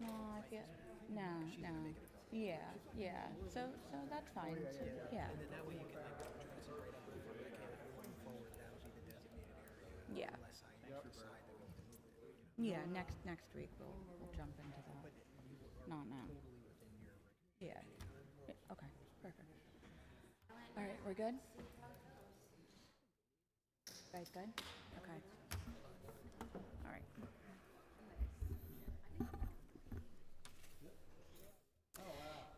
No, I feel, no. Yeah, so that's fine, so, yeah. And then that way you can like address it right up front, like, hey, going forward, that'll be the designated area. Yeah. Unless I decide that we need to move it, you know. Yeah, next week we'll jump into that. Not now. Totally within your Yeah. Okay, perfect. All right, we're good? Guys good? Okay. All right.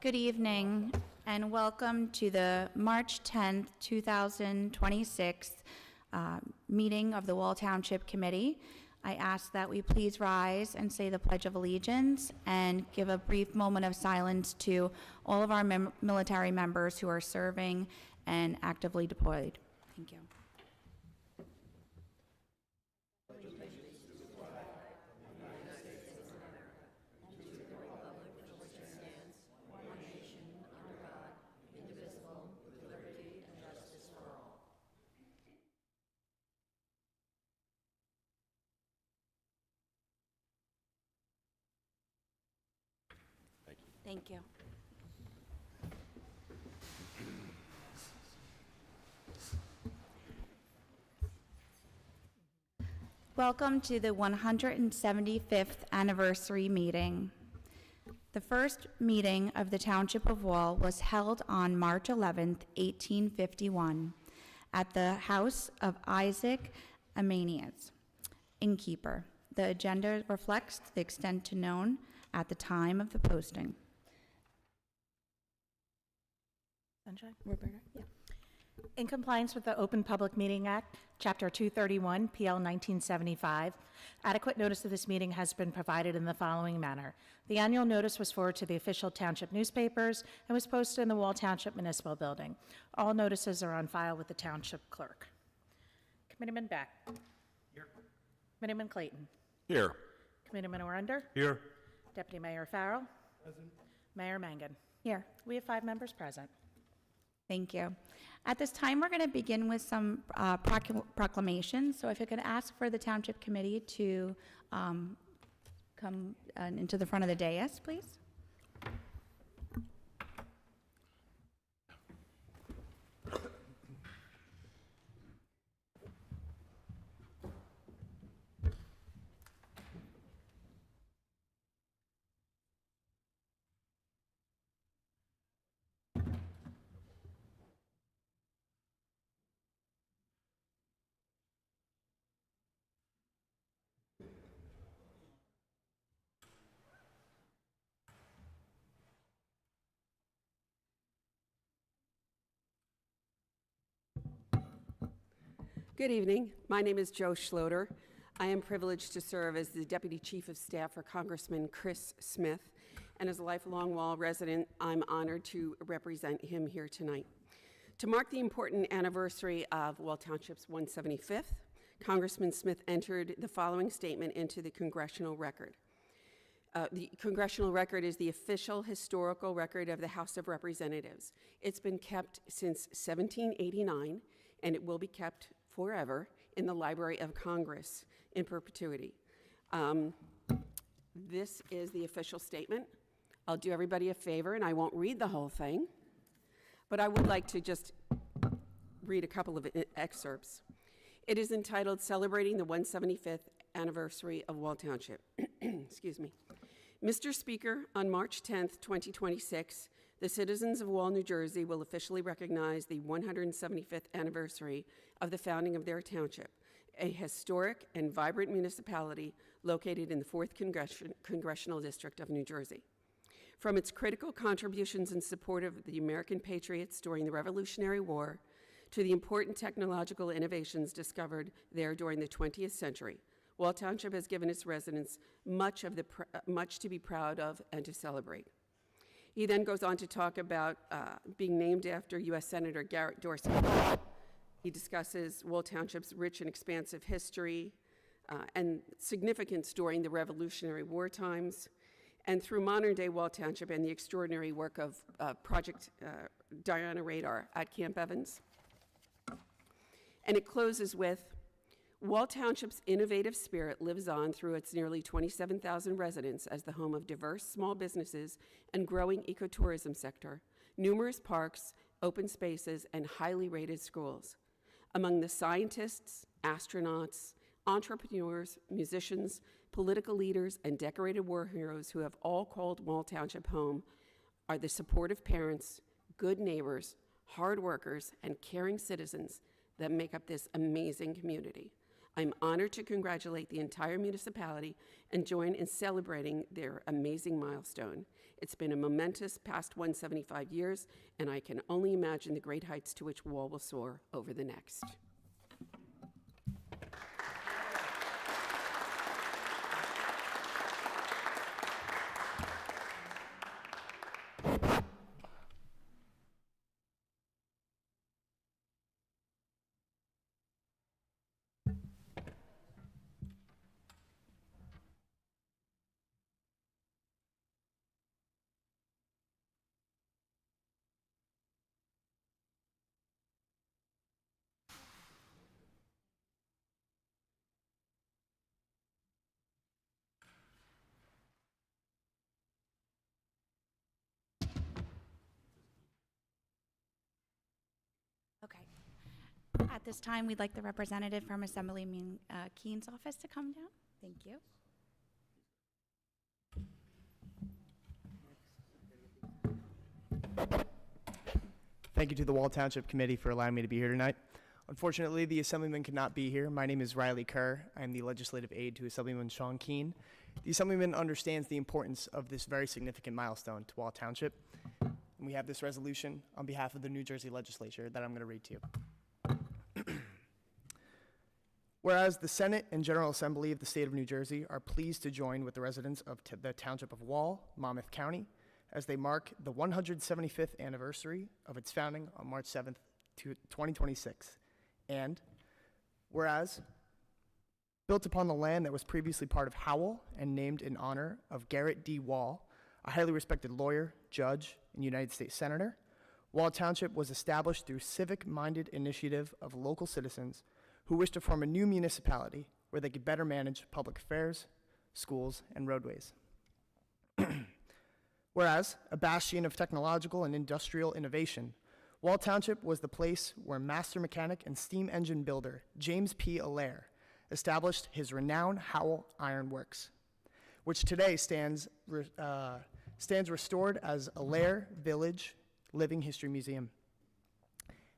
Good evening and welcome to the March 10th, 2026 meeting of the Wall Township Committee. I ask that we please rise and say the Pledge of Allegiance and give a brief moment of silence to all of our military members who are serving and actively deployed. Thank you. Thank you. Welcome to the 175th anniversary meeting. The first meeting of the Township of Wall was held on March 11th, 1851, at the house of Isaac Amanias, innkeeper. The agenda reflects the extent to known at the time of the posting. Sunshine? Roberta? Yeah. In compliance with the Open Public Meeting Act, Chapter 231, PL 1975, adequate notice of this meeting has been provided in the following manner. The annual notice was forwarded to the official township newspapers and was posted in the Wall Township Municipal Building. All notices are on file with the township clerk. Committeeman Beck. Here. Committeeman Clayton. Here. Committeeman Orender. Here. Deputy Mayor Farrell. Present. Mayor Mangan. Here. We have 5 members present. Thank you. At this time, we're going to begin with some proclamations. So if I could ask for the Township Committee to come into the front of the dais, please. Good evening. My name is Jo Schloter. I am privileged to serve as the Deputy Chief of Staff for Congressman Chris Smith, and as a lifelong Wall resident, I'm honored to represent him here tonight. To mark the important anniversary of Wall Township's 175th, Congressman Smith entered the following statement into the Congressional Record. The Congressional Record is the official historical record of the House of Representatives. It's been kept since 1789, and it will be kept forever in the Library of Congress in perpetuity. This is the official statement. I'll do everybody a favor, and I won't read the whole thing, but I would like to just read a couple of excerpts. It is entitled, Celebrating the 175th Anniversary of Wall Township. Excuse me. Mr. Speaker, on March 10th, 2026, the citizens of Wall, New Jersey will officially recognize the 175th anniversary of the founding of their township, a historic and vibrant municipality located in the 4th Congressional District of New Jersey. From its critical contributions in support of the American patriots during the Revolutionary War to the important technological innovations discovered there during the 20th century, Wall Township has given its residents much to be proud of and to celebrate. He then goes on to talk about being named after U.S. Senator Garrett Dorsey. He discusses Wall Township's rich and expansive history and significance during the Revolutionary War times, and through modern-day Wall Township and the extraordinary work of Project Diana Radar at Camp Evans. And it closes with, Wall Township's innovative spirit lives on through its nearly 27,000 residents as the home of diverse small businesses and growing ecotourism sector, numerous parks, open spaces, and highly rated schools. Among the scientists, astronauts, entrepreneurs, musicians, political leaders, and decorated war heroes who have all called Wall Township home are the supportive parents, good neighbors, hard workers, and caring citizens that make up this amazing community. I'm honored to congratulate the entire municipality and join in celebrating their amazing milestone. It's been a momentous past 175 years, and I can only imagine the great heights to which Wall will soar over the next. Okay. At this time, we'd like the representative from Assemblyman Keene's office to come down. Thank you. Thank you to the Wall Township Committee for allowing me to be here tonight. Unfortunately, the Assemblyman could not be here. My name is Riley Kerr. I am the legislative aide to Assemblyman Sean Keene. The Assemblyman understands the importance of this very significant milestone to Wall Township. And we have this resolution on behalf of the New Jersey Legislature that I'm going to read to you. Whereas the Senate and General Assembly of the State of New Jersey are pleased to join with the residents of the Township of Wall, Monmouth County, as they mark the 175th anniversary of its founding on March 7th, 2026. And whereas, built upon the land that was previously part of Howell and named in honor of Garrett D. Wall, a highly respected lawyer, judge, and United States Senator, Wall Township was established through civic-minded initiative of local citizens who wished to form a new municipality where they could better manage public affairs, schools, and roadways. Whereas, a bastion of technological and industrial innovation, Wall Township was the place where master mechanic and steam engine builder James P. Allaire established his renowned Howell Iron Works, which today stands restored as Allaire Village Living History Museum,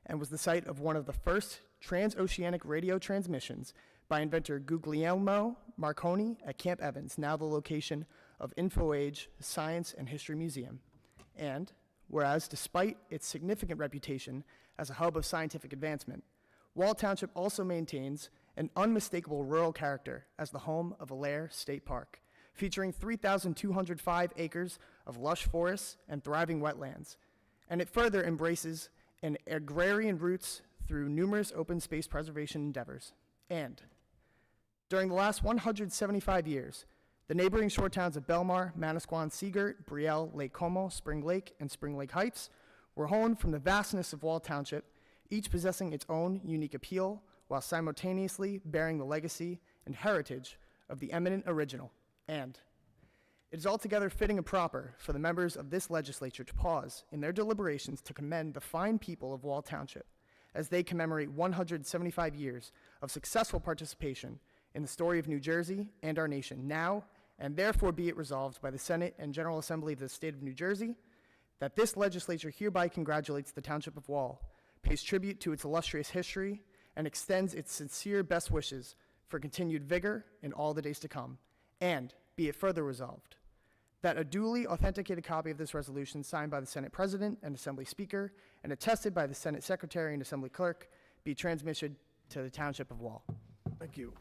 and was the site of one of the first transoceanic radio transmissions by inventor Guglielmo Marconi at Camp Evans, now the location of InfoAge Science and History Museum. And whereas, despite its significant reputation as a hub of scientific advancement, Wall Township also maintains an unmistakable rural character as the home of Allaire State Park, featuring 3,205 acres of lush forests and thriving wetlands. And it further embraces an agrarian roots through numerous open space preservation endeavors. And during the last 175 years, the neighboring shore towns of Belmar, Manasquan, Seagirt, Brielle, Lake Como, Spring Lake, and Spring Lake Heights were honed from the vastness of Wall Township, each possessing its own unique appeal, while simultaneously bearing the legacy and heritage of the eminent original. And it is altogether fitting and proper for the members of this legislature to pause in their deliberations to commend the fine people of Wall Township as they commemorate 175 years of successful participation in the story of New Jersey and our nation now, and therefore be it resolved by the Senate and General Assembly of the State of New Jersey that this legislature hereby congratulates the Township of Wall, pays tribute to its illustrious history, and extends its sincere best wishes for continued vigor in all the days to come. And be it further resolved that a duly authenticated copy of this resolution signed by the Senate President and Assembly Speaker and attested by the Senate Secretary and Assembly Clerk be transmitted to the Township of Wall. Thank you.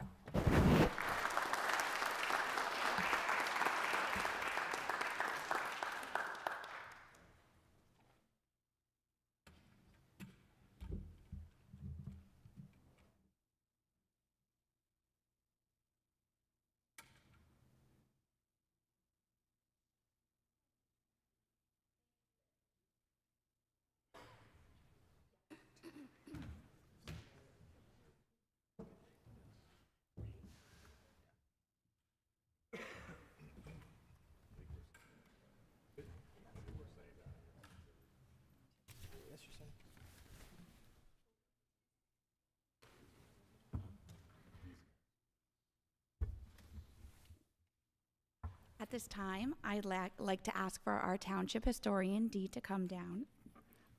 At this time, I'd like to ask for our township historian, Dee, to come down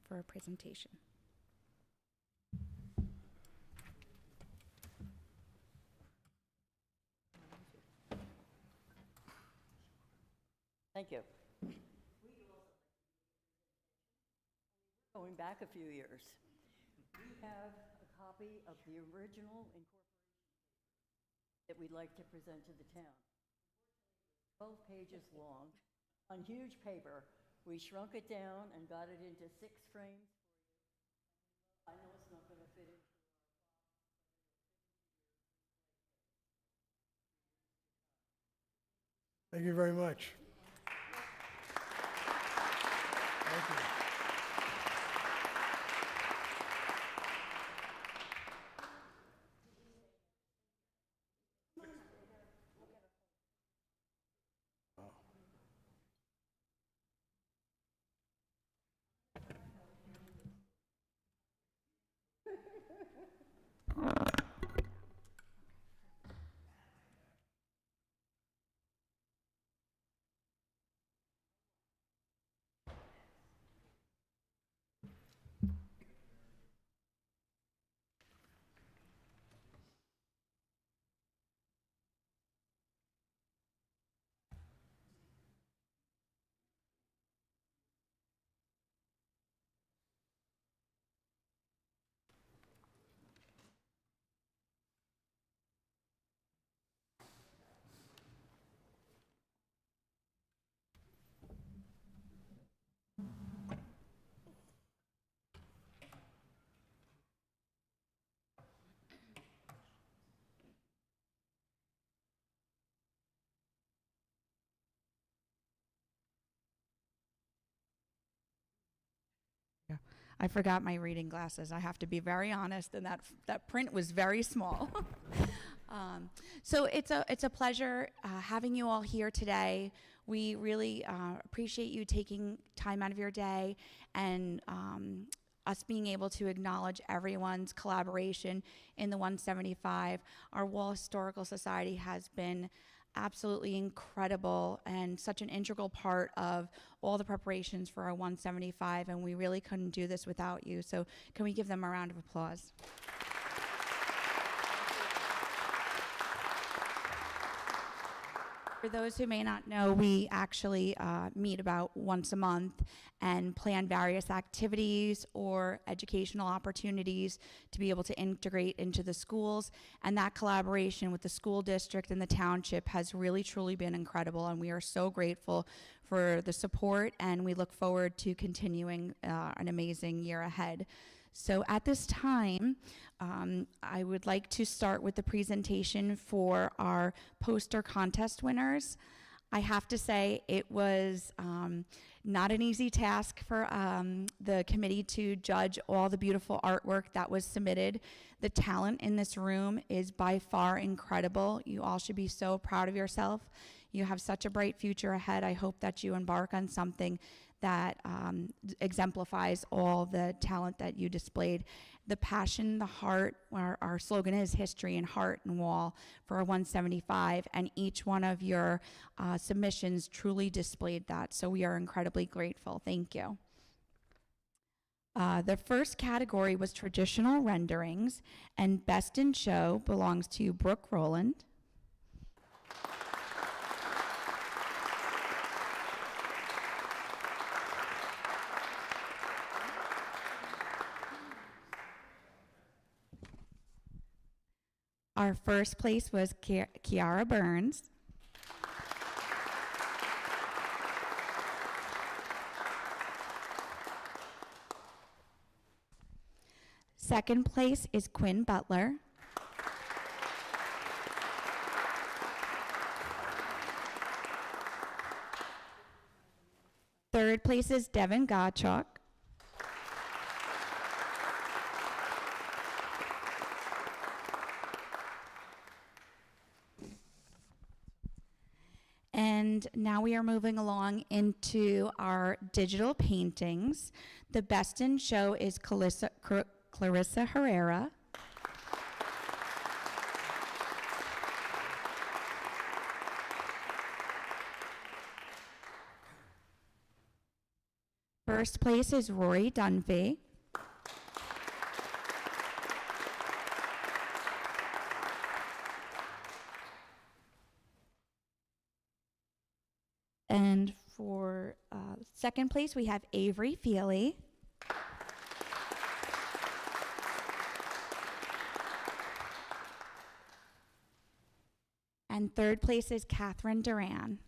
for a presentation. Thank you. Going back a few years, we have a copy of the original incorporation that we'd like to present to the town. 12 pages long, on huge paper. We shrunk it down and got it into 6 frames for you. I know it's not going to fit into our box, Thank you very much. Thank you. I forgot my reading glasses. I have to be very honest, and that print was very small. So it's a pleasure having you all here today. We really appreciate you taking time out of your day and us being able to acknowledge everyone's collaboration in the 175. Our Wall Historical Society has been absolutely incredible and such an integral part of all the preparations for our 175, and we really couldn't do this without you. So can we give them a round of applause? For those who may not know, we actually meet about once a month and plan various activities or educational opportunities to be able to integrate into the schools. And that collaboration with the school district and the township has really, truly been incredible. And we are so grateful for the support, and we look forward to continuing an amazing year ahead. So at this time, I would like to start with the presentation for our poster contest winners. I have to say it was not an easy task for the committee to judge all the beautiful artwork that was submitted. The talent in this room is by far incredible. You all should be so proud of yourself. You have such a bright future ahead. I hope that you embark on something that exemplifies all the talent that you displayed. The passion, the heart, our slogan is history and heart and wall for our 175, and each one of your submissions truly displayed that. So we are incredibly grateful. Thank you. The first category was traditional renderings, and Best in Show belongs to Brooke Rowland. Our first place was Kiara Burns. Second place is Quinn Butler. Third place is Devin Gottschalk. And now we are moving along into our digital paintings. The best in show is Clarissa Herrera. First place is Rory Dunphy. And for second place, we have Avery Feely. And third place is Catherine Duran.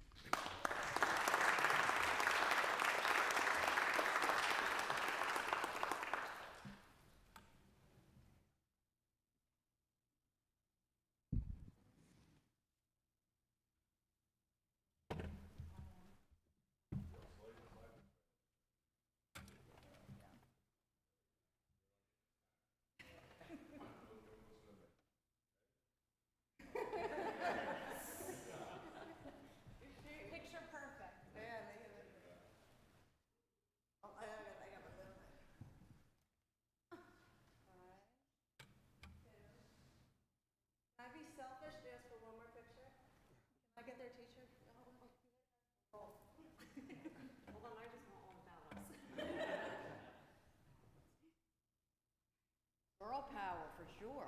Girl power, for sure.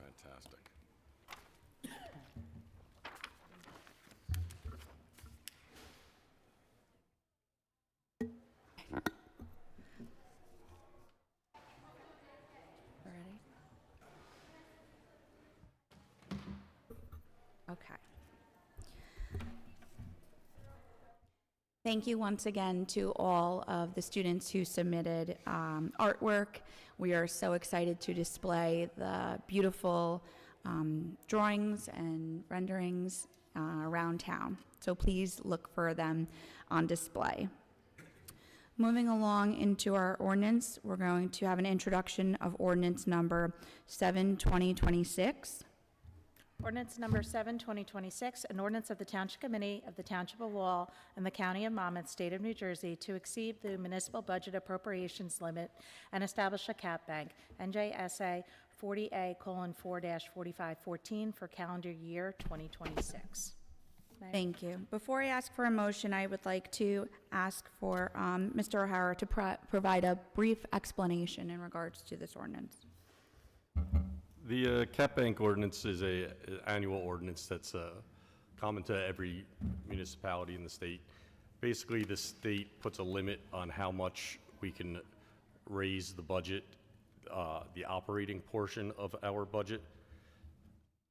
That's fantastic. Ready? Okay. Thank you once again to all of the students who submitted artwork. We are so excited to display the beautiful drawings and renderings around town. So please look for them on display. Moving along into our ordinance, we're going to have an introduction of ordinance number 7/2026. Ordinance number 7, 2026, an ordinance of the Township Committee of the Township of Wall and the County of Monmouth, State of New Jersey, to exceed the municipal budget appropriations limit and establish a cap bank, NJSA 40A:4-4514 for calendar year 2026. Thank you. Before I ask for a motion, I would like to ask for Mr. O'Hara to provide a brief explanation in regards to this ordinance. The cap bank ordinance is an annual ordinance that's common to every municipality in the state. Basically, the state puts a limit on how much we can raise the budget, the operating portion of our budget.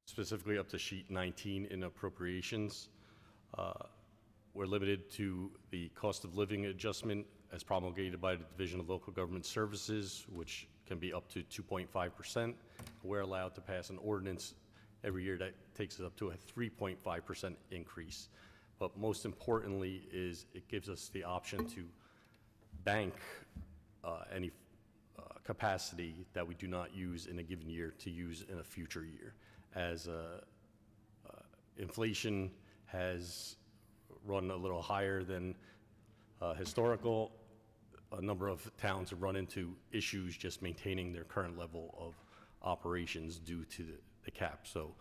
specifically up to sheet 19 in appropriations. We're limited to the cost of living adjustment as promulgated by the Division of Local Government Services, which can be up to 2.5%. We're allowed to pass an ordinance every year that takes us up to a 3.5% increase. But most importantly is it gives us the option to bank any capacity that we do not use in a given year to use in a future year. As inflation has run a little higher than historical, a number of towns have run into issues just maintaining their current level of operations due to the cap. So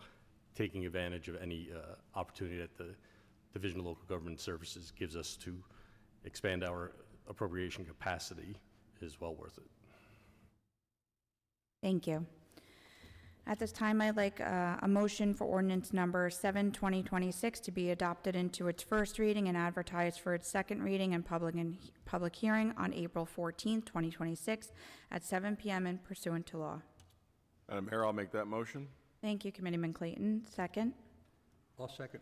taking advantage of any opportunity that the Division of Local Government Services gives us to expand our appropriation capacity is well worth it. Thank you. At this time, I'd like a motion for ordinance number 7, 2026 to be adopted into its first reading and advertised for its second reading and public hearing on April 14th, 2026 at 7 p.m. and pursuant to law. Madam Mayor, I'll make that motion. Thank you, Committeeman Clayton. Second. I'll second.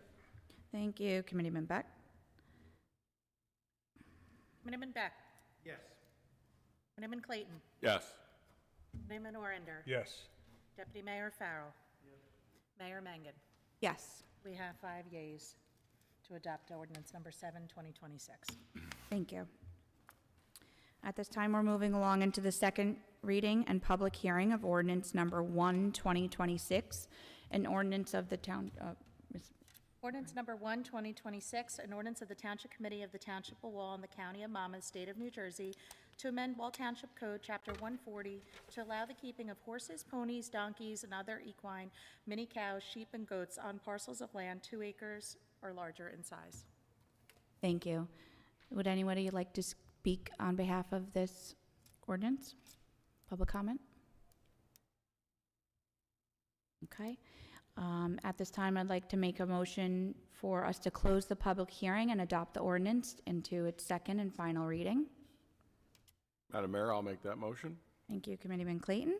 Thank you, Committeeman Beck. Committeeman Beck. Yes. Committeeman Clayton. Yes. Committeeman Orender. Yes. Deputy Mayor Farrell. Mayor Mangan. Yes. We have 5 yeas to adopt ordinance number 7, 2026. Thank you. At this time, we're moving along into the second reading and public hearing of ordinance number 1, 2026, an ordinance of the town, Ordinance number 1, 2026, an ordinance of the Township Committee of the Township of Wall in the County of Monmouth, State of New Jersey, to amend Wall Township Code, Chapter 140, to allow the keeping of horses, ponies, donkeys, and other equine, mini cows, sheep, and goats on parcels of land 2 acres or larger in size. Thank you. Would anybody like to speak on behalf of this ordinance? Public comment? Okay. At this time, I'd like to make a motion for us to close the public hearing and adopt the ordinance into its second and final reading. Madam Mayor, I'll make that motion. Thank you, Committeeman Clayton.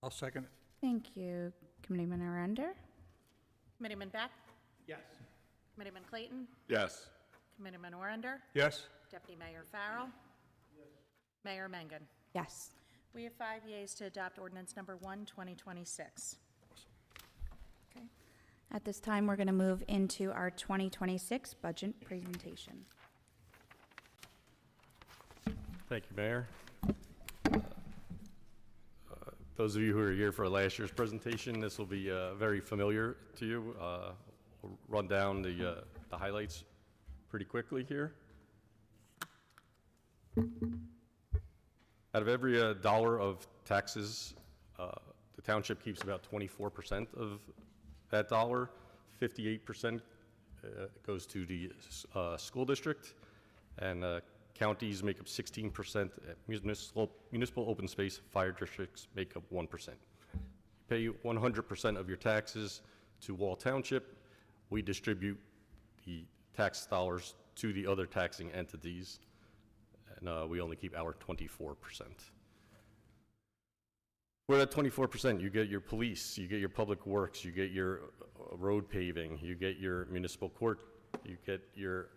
I'll second it. Thank you, Committeeman Arender. Committeeman Beck. Yes. Committeeman Clayton. Yes. Committeeman Orender. Yes. Deputy Mayor Farrell. Mayor Mangan. Yes. We have 5 yeas to adopt ordinance number 1, 2026. Okay. At this time, we're going to move into our 2026 budget presentation. Thank you, Mayor. Those of you who are here for last year's presentation, this will be very familiar to you. We'll run down the highlights pretty quickly here. Out of every dollar of taxes, the township keeps about 24% of that dollar. 58% goes to the school district, and counties make up 16%. Municipal open space fire districts make up 1%. You pay 100% of your taxes to Wall Township. We distribute the tax dollars to the other taxing entities, and we only keep our 24%. For that 24%, you get your police, you get your public works, you get your road paving, you get your municipal court, you get your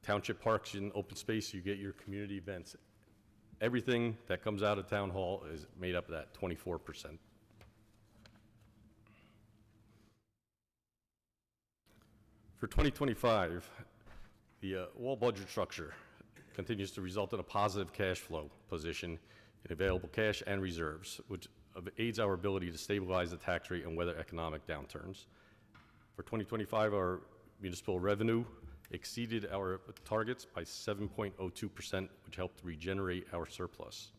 township parks and open space, you get your community events. Everything that comes out of town hall is made up of that 24%. For 2025, the Wall budget structure continues to result in a positive cash flow position in available cash and reserves, which aids our ability to stabilize the tax rate and weather economic downturns. For 2025, our municipal revenue exceeded our targets by 7.02%, which helped regenerate our surplus.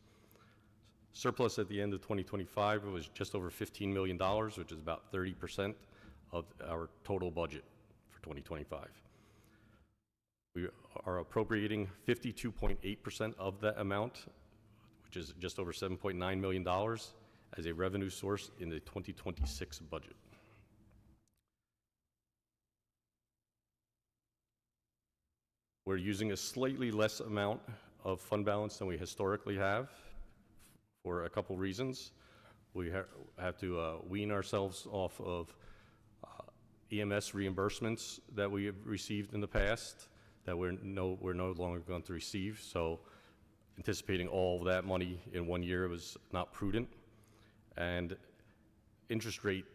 Surplus at the end of 2025 was just over $15 million, which is about 30% of our total budget for 2025. We are appropriating 52.8% of that amount, which is just over $7.9 million, as a revenue source in the 2026 budget. We're using a slightly less amount of fund balance than we historically have for a couple reasons. We have to wean ourselves off of EMS reimbursements that we have received in the past that we're no longer going to receive. So anticipating all of that money in 1 year was not prudent. And interest rate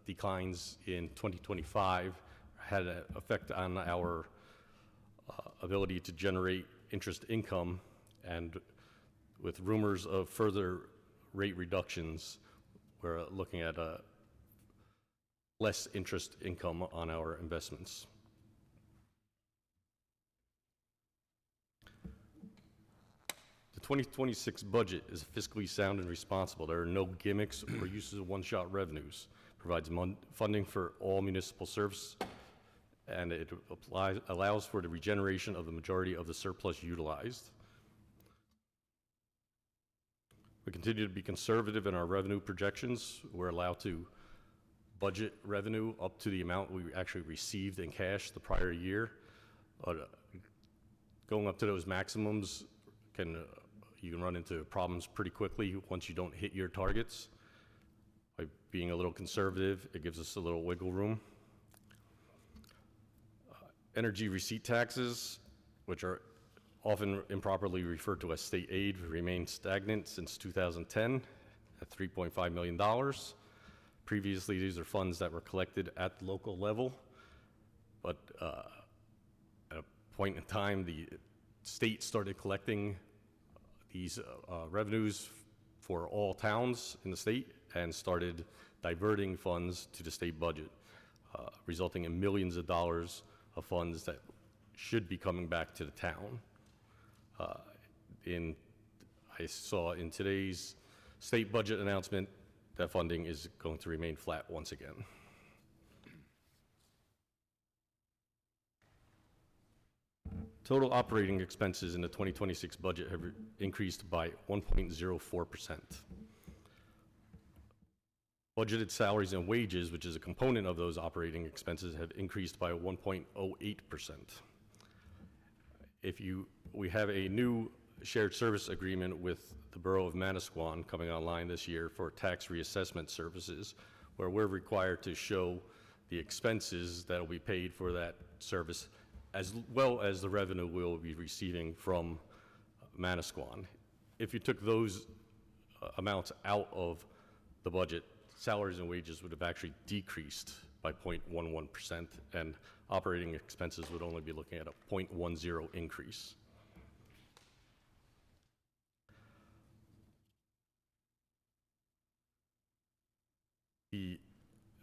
declines in 2025 had an effect on our ability to generate interest income, and with rumors of further rate reductions, we're looking at less interest income on our investments. The 2026 budget is fiscally sound and responsible. There are no gimmicks or uses of one-shot revenues. Provides funding for all municipal service, and it allows for the regeneration of the majority of the surplus utilized. We continue to be conservative in our revenue projections. We're allowed to budget revenue up to the amount we actually received in cash the prior year. Going up to those maximums you can run into problems pretty quickly once you don't hit your targets. By being a little conservative, it gives us a little wiggle room. Energy receipt taxes, which are often improperly referred to as state aid, remain stagnant since 2010 at $3.5 million. Previously, these are funds that were collected at the local level, but at a point in time, the state started collecting these revenues for all towns in the state and started diverting funds to the state budget, resulting in millions of dollars of funds that should be coming back to the town. I saw in today's state budget announcement that funding is going to remain flat once again. Total operating expenses in the 2026 budget have increased by 1.04%. Budgeted salaries and wages, which is a component of those operating expenses, have increased by 1.08%. We have a new shared service agreement with the Borough of Manasquan coming online this year for tax reassessment services, where we're required to show the expenses that will be paid for that service, as well as the revenue we'll be receiving from Manasquan. If you took those amounts out of the budget, salaries and wages would have actually decreased by 0.11%, and operating expenses would only be looking at a 0.10 increase. The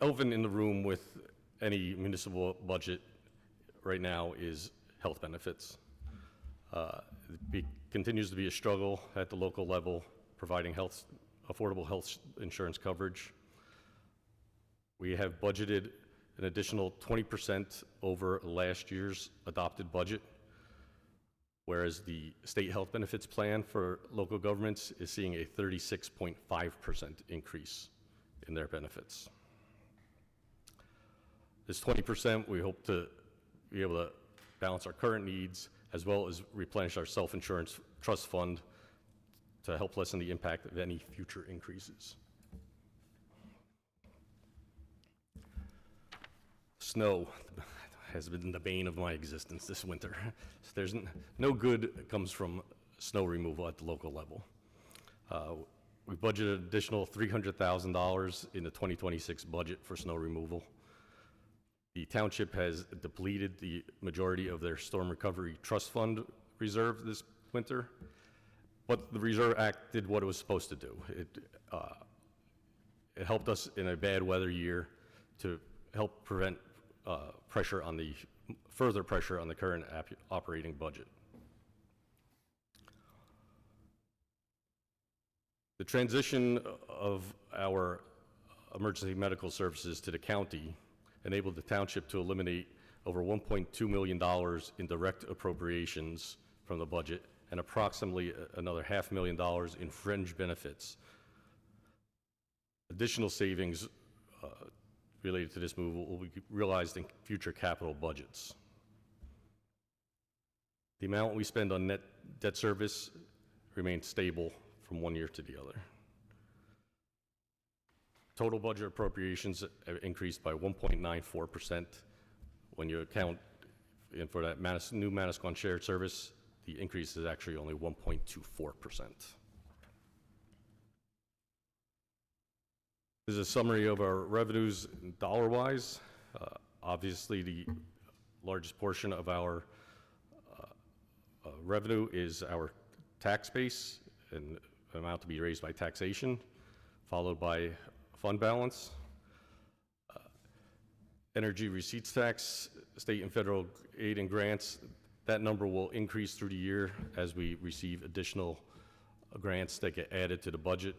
elephant in the room with any municipal budget right now is health benefits. It continues to be a struggle at the local level, providing affordable health insurance coverage. We have budgeted an additional 20% over last year's adopted budget, whereas the state health benefits plan for local governments is seeing a 36.5% increase in their benefits. This 20%, we hope to be able to balance our current needs as well as replenish our self-insurance trust fund to help lessen the impact of any future increases. Snow has been the bane of my existence this winter. There's no good comes from snow removal at the local level. We budgeted an additional $300,000 in the 2026 budget for snow removal. The township has depleted the majority of their storm recovery trust fund reserve this winter, but the Reserve Act did what it was supposed to do. It helped us in a bad weather year to help prevent further pressure on the current operating budget. The transition of our emergency medical services to the county enabled the township to eliminate over $1.2 million in direct appropriations from the budget and approximately another $500,000 in fringe benefits. Additional savings related to this move will be realized in future capital budgets. The amount we spend on net debt service remains stable from one year to the other. Total budget appropriations have increased by 1.94%. When you account for that new Manasquan shared service, the increase is actually only 1.24%. This is a summary of our revenues dollar-wise. Obviously, the largest portion of our revenue is our tax base and amount to be raised by taxation, followed by fund balance. Energy receipts tax, state and federal aid and grants, that number will increase through the year as we receive additional grants that get added to the budget.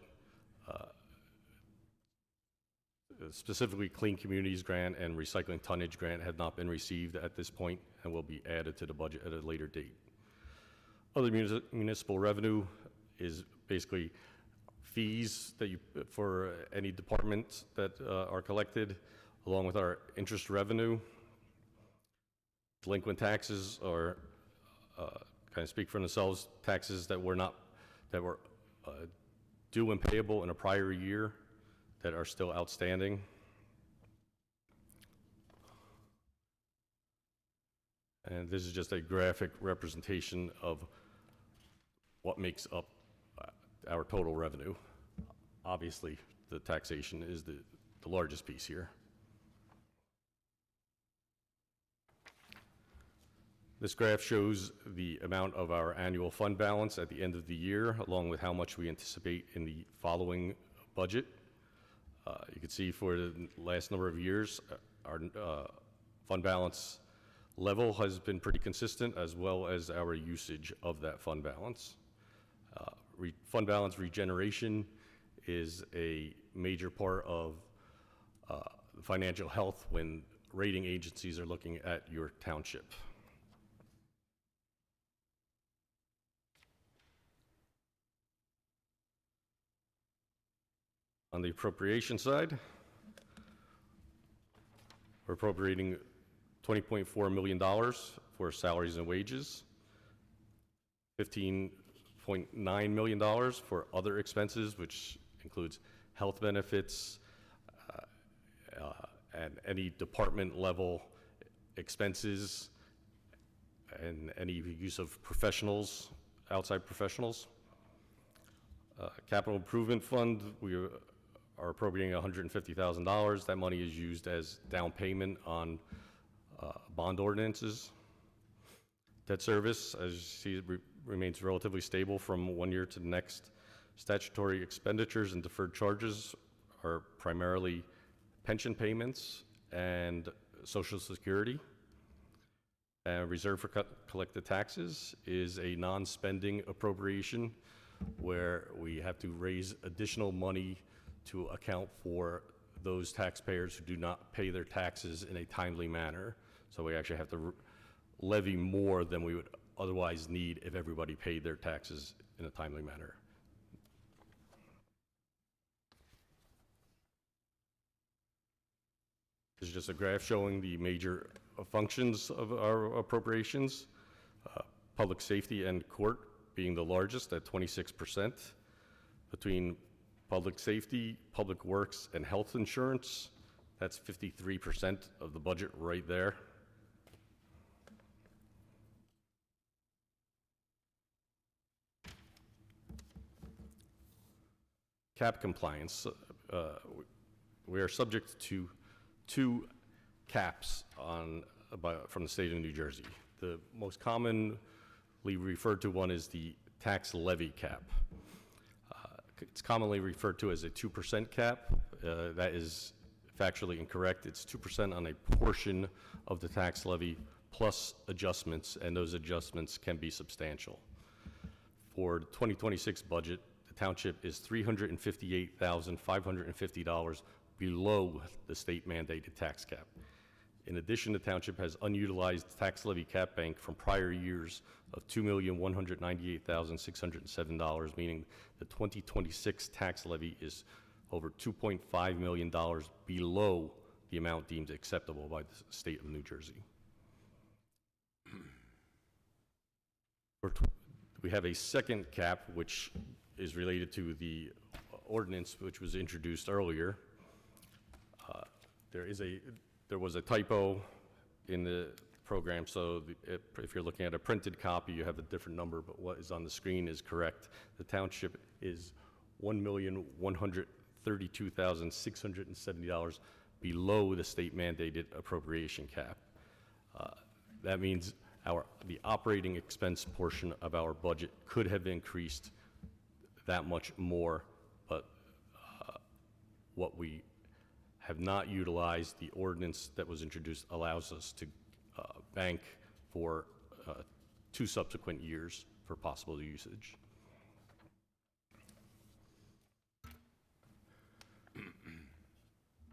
Specifically, Clean Communities Grant and Recycling Tonnage Grant have not been received at this point and will be added to the budget at a later date. Other municipal revenue is basically fees that for any departments that are collected, along with our interest revenue. Delinquent taxes are kind of speak for themselves. Taxes that were due and payable in a prior year that are still outstanding. And this is just a graphic representation of what makes up our total revenue. Obviously, the taxation is the largest piece here. This graph shows the amount of our annual fund balance at the end of the year, along with how much we anticipate in the following budget. You can see for the last number of years, our fund balance level has been pretty consistent, as well as our usage of that fund balance. Fund balance regeneration is a major part of financial health when rating agencies are looking at your township. On the appropriation side, we're appropriating $20.4 million for salaries and wages, $15.9 million for other expenses, which includes health benefits and any department level expenses and any use of professionals, outside professionals. Capital Improvement Fund, we are appropriating $150,000. That money is used as down payment on bond ordinances. Debt service, as you see, remains relatively stable from one year to the next. Statutory expenditures and deferred charges are primarily pension payments and Social Security. Reserve for collected taxes is a non-spending appropriation where we have to raise additional money to account for those taxpayers who do not pay their taxes in a timely manner. So we actually have to levy more than we would otherwise need if everybody paid their taxes in a timely manner. This is just a graph showing the major functions of our appropriations. Public safety and court being the largest at 26%. Between public safety, public works, and health insurance, that's 53% of the budget right there. Cap compliance. We are subject to 2 caps from the state of New Jersey. The most commonly referred to one is the tax levy cap. It's commonly referred to as a 2% cap. That is factually incorrect. It's 2% on a portion of the tax levy plus adjustments, and those adjustments can be substantial. For the 2026 budget, the township is $358,550 below the state mandated tax cap. In addition, the township has unutilized tax levy cap bank from prior years of $2,198,607, meaning the 2026 tax levy is over $2.5 million below the amount deemed acceptable by the state of New Jersey. We have a second cap, which is related to the ordinance which was introduced earlier. there was a typo in the program, so if you're looking at a printed copy, you have a different number, but what is on the screen is correct. The township is $1,132,670 below the state mandated appropriation cap. That means the operating expense portion of our budget could have increased that much more, but what we have not utilized, the ordinance that was introduced allows us to bank for 2 subsequent years for possible usage.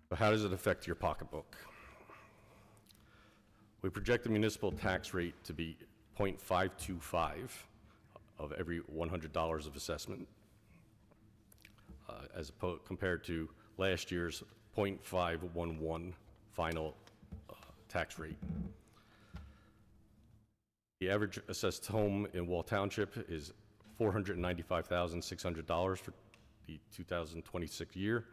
But how does it affect your pocketbook? We project the municipal tax rate to be 0.525 of every $100 of assessment, compared to last year's 0.511 final tax rate. The average assessed home in Wall Township is $495,600 for the 2026 year.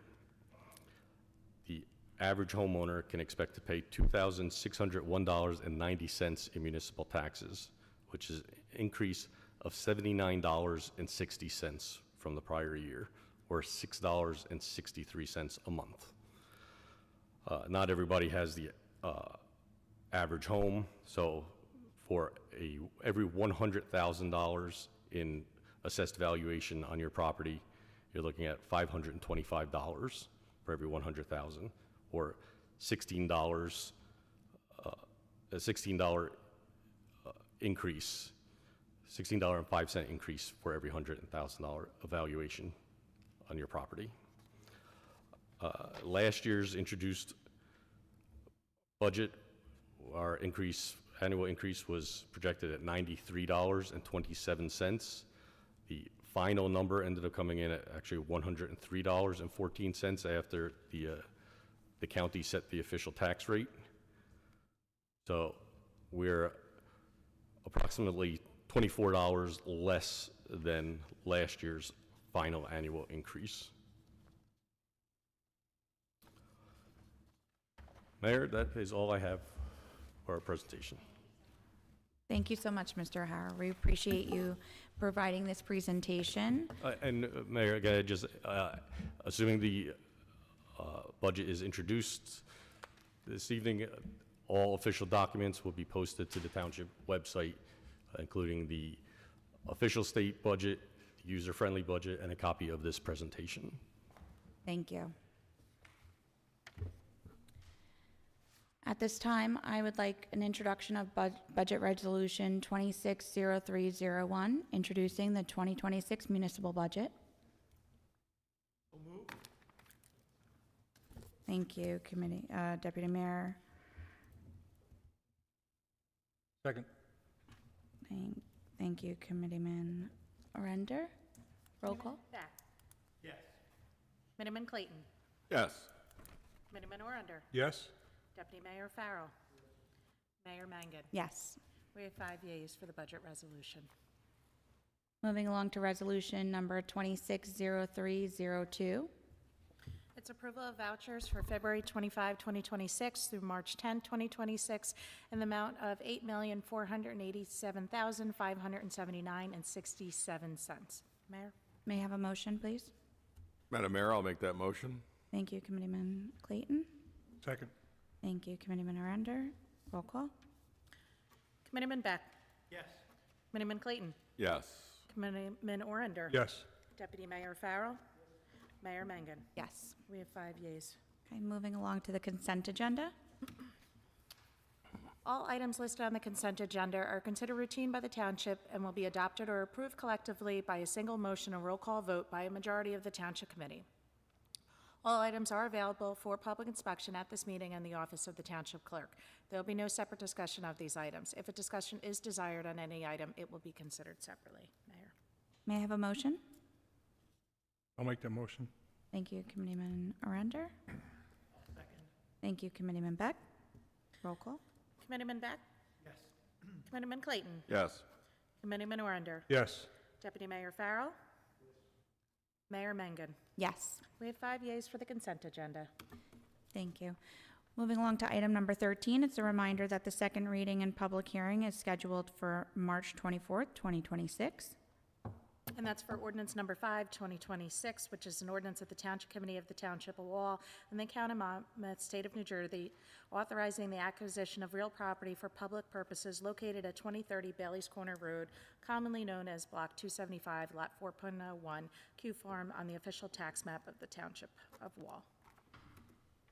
The average homeowner can expect to pay $2,601.90 in municipal taxes, which is an increase of $79.60 from the prior year, or $6.63 a month. Not everybody has the average home, so for every $100,000 in assessed valuation on your property, you're looking at $525 for every $100,000, or $16 increase, $16.05 increase for every $100,000 evaluation on your property. Last year's introduced budget, our annual increase was projected at $93.27. The final number ended up coming in at actually $103.14 after the county set the official tax rate. So we're approximately $24 less than last year's final annual increase. Mayor, that is all I have for our presentation. Thank you so much, Mr. Howard. We appreciate you providing this presentation. Mayor, again, just assuming the budget is introduced this evening, all official documents will be posted to the township website, including the official state budget, user-friendly budget, and a copy of this presentation. Thank you. At this time, I would like an introduction of Budget Resolution 260301, introducing the 2026 municipal budget. Thank you, Committee, Deputy Mayor. Second. Thank you, Committeeman Arender. Roll call. Back. Yes. Committeeman Clayton. Yes. Committeeman Orander. Yes. Deputy Mayor Farrell. Mayor Mangan. Yes. We have 5 yeas for the budget resolution. Moving along to resolution number 260302. It's approval of vouchers for February 25, 2026 through March 10, 2026 in the amount of $8,487,579.67. Mayor? May I have a motion, please? Madam Mayor, I'll make that motion. Thank you, Committeeman Clayton. Second. Thank you, Committeeman Arender. Roll call. Committeeman Beck. Yes. Committeeman Clayton. Yes. Committeeman Orander. Yes. Deputy Mayor Farrell. Mayor Mangan. Yes. We have 5 yeas. Okay, moving along to the consent agenda. All items listed on the consent agenda are considered routine by the township and will be adopted or approved collectively by a single motion or roll call vote by a majority of the township committee. All items are available for public inspection at this meeting in the office of the township clerk. There will be no separate discussion of these items. If a discussion is desired on any item, it will be considered separately. Mayor. May I have a motion? I'll make that motion. Thank you, Committeeman Arender. Second. Thank you, Committeeman Beck. Roll call. Committeeman Beck. Yes. Committeeman Clayton. Yes. Committeeman Orander. Yes. Deputy Mayor Farrell. Mayor Mangan. Yes. We have 5 yeas for the consent agenda. Thank you. Moving along to item number 13, it's a reminder that the second reading and public hearing is scheduled for March 24th, 2026. And that's for ordinance number 5, 2026, which is an ordinance of the Township Committee of the Township of Wall and the County of Monmouth, State of New Jersey, authorizing the acquisition of real property for public purposes located at 2030 Bailey's Corner Road, commonly known as Block 275, Lot 4.01, Q Farm, on the official tax map of the Township of Wall.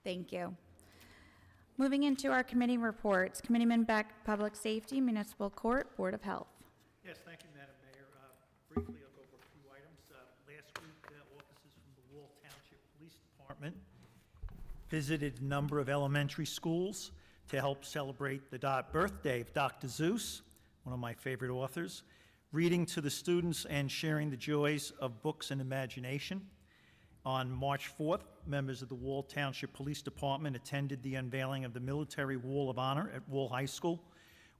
Thank you. Moving into our committee reports, Committeeman Beck, Public Safety, Municipal Court, Board of Health. Yes, thank you, Madam Mayor. Briefly, I'll go over a few items. Last week, officers from the Wall Township Police Department visited a number of elementary schools to help celebrate the birthday of Dr. Seuss, one of my favorite authors, reading to the students and sharing the joys of books and imagination. On March 4th, members of the Wall Township Police Department attended the unveiling of the Military Wall of Honor at Wall High School,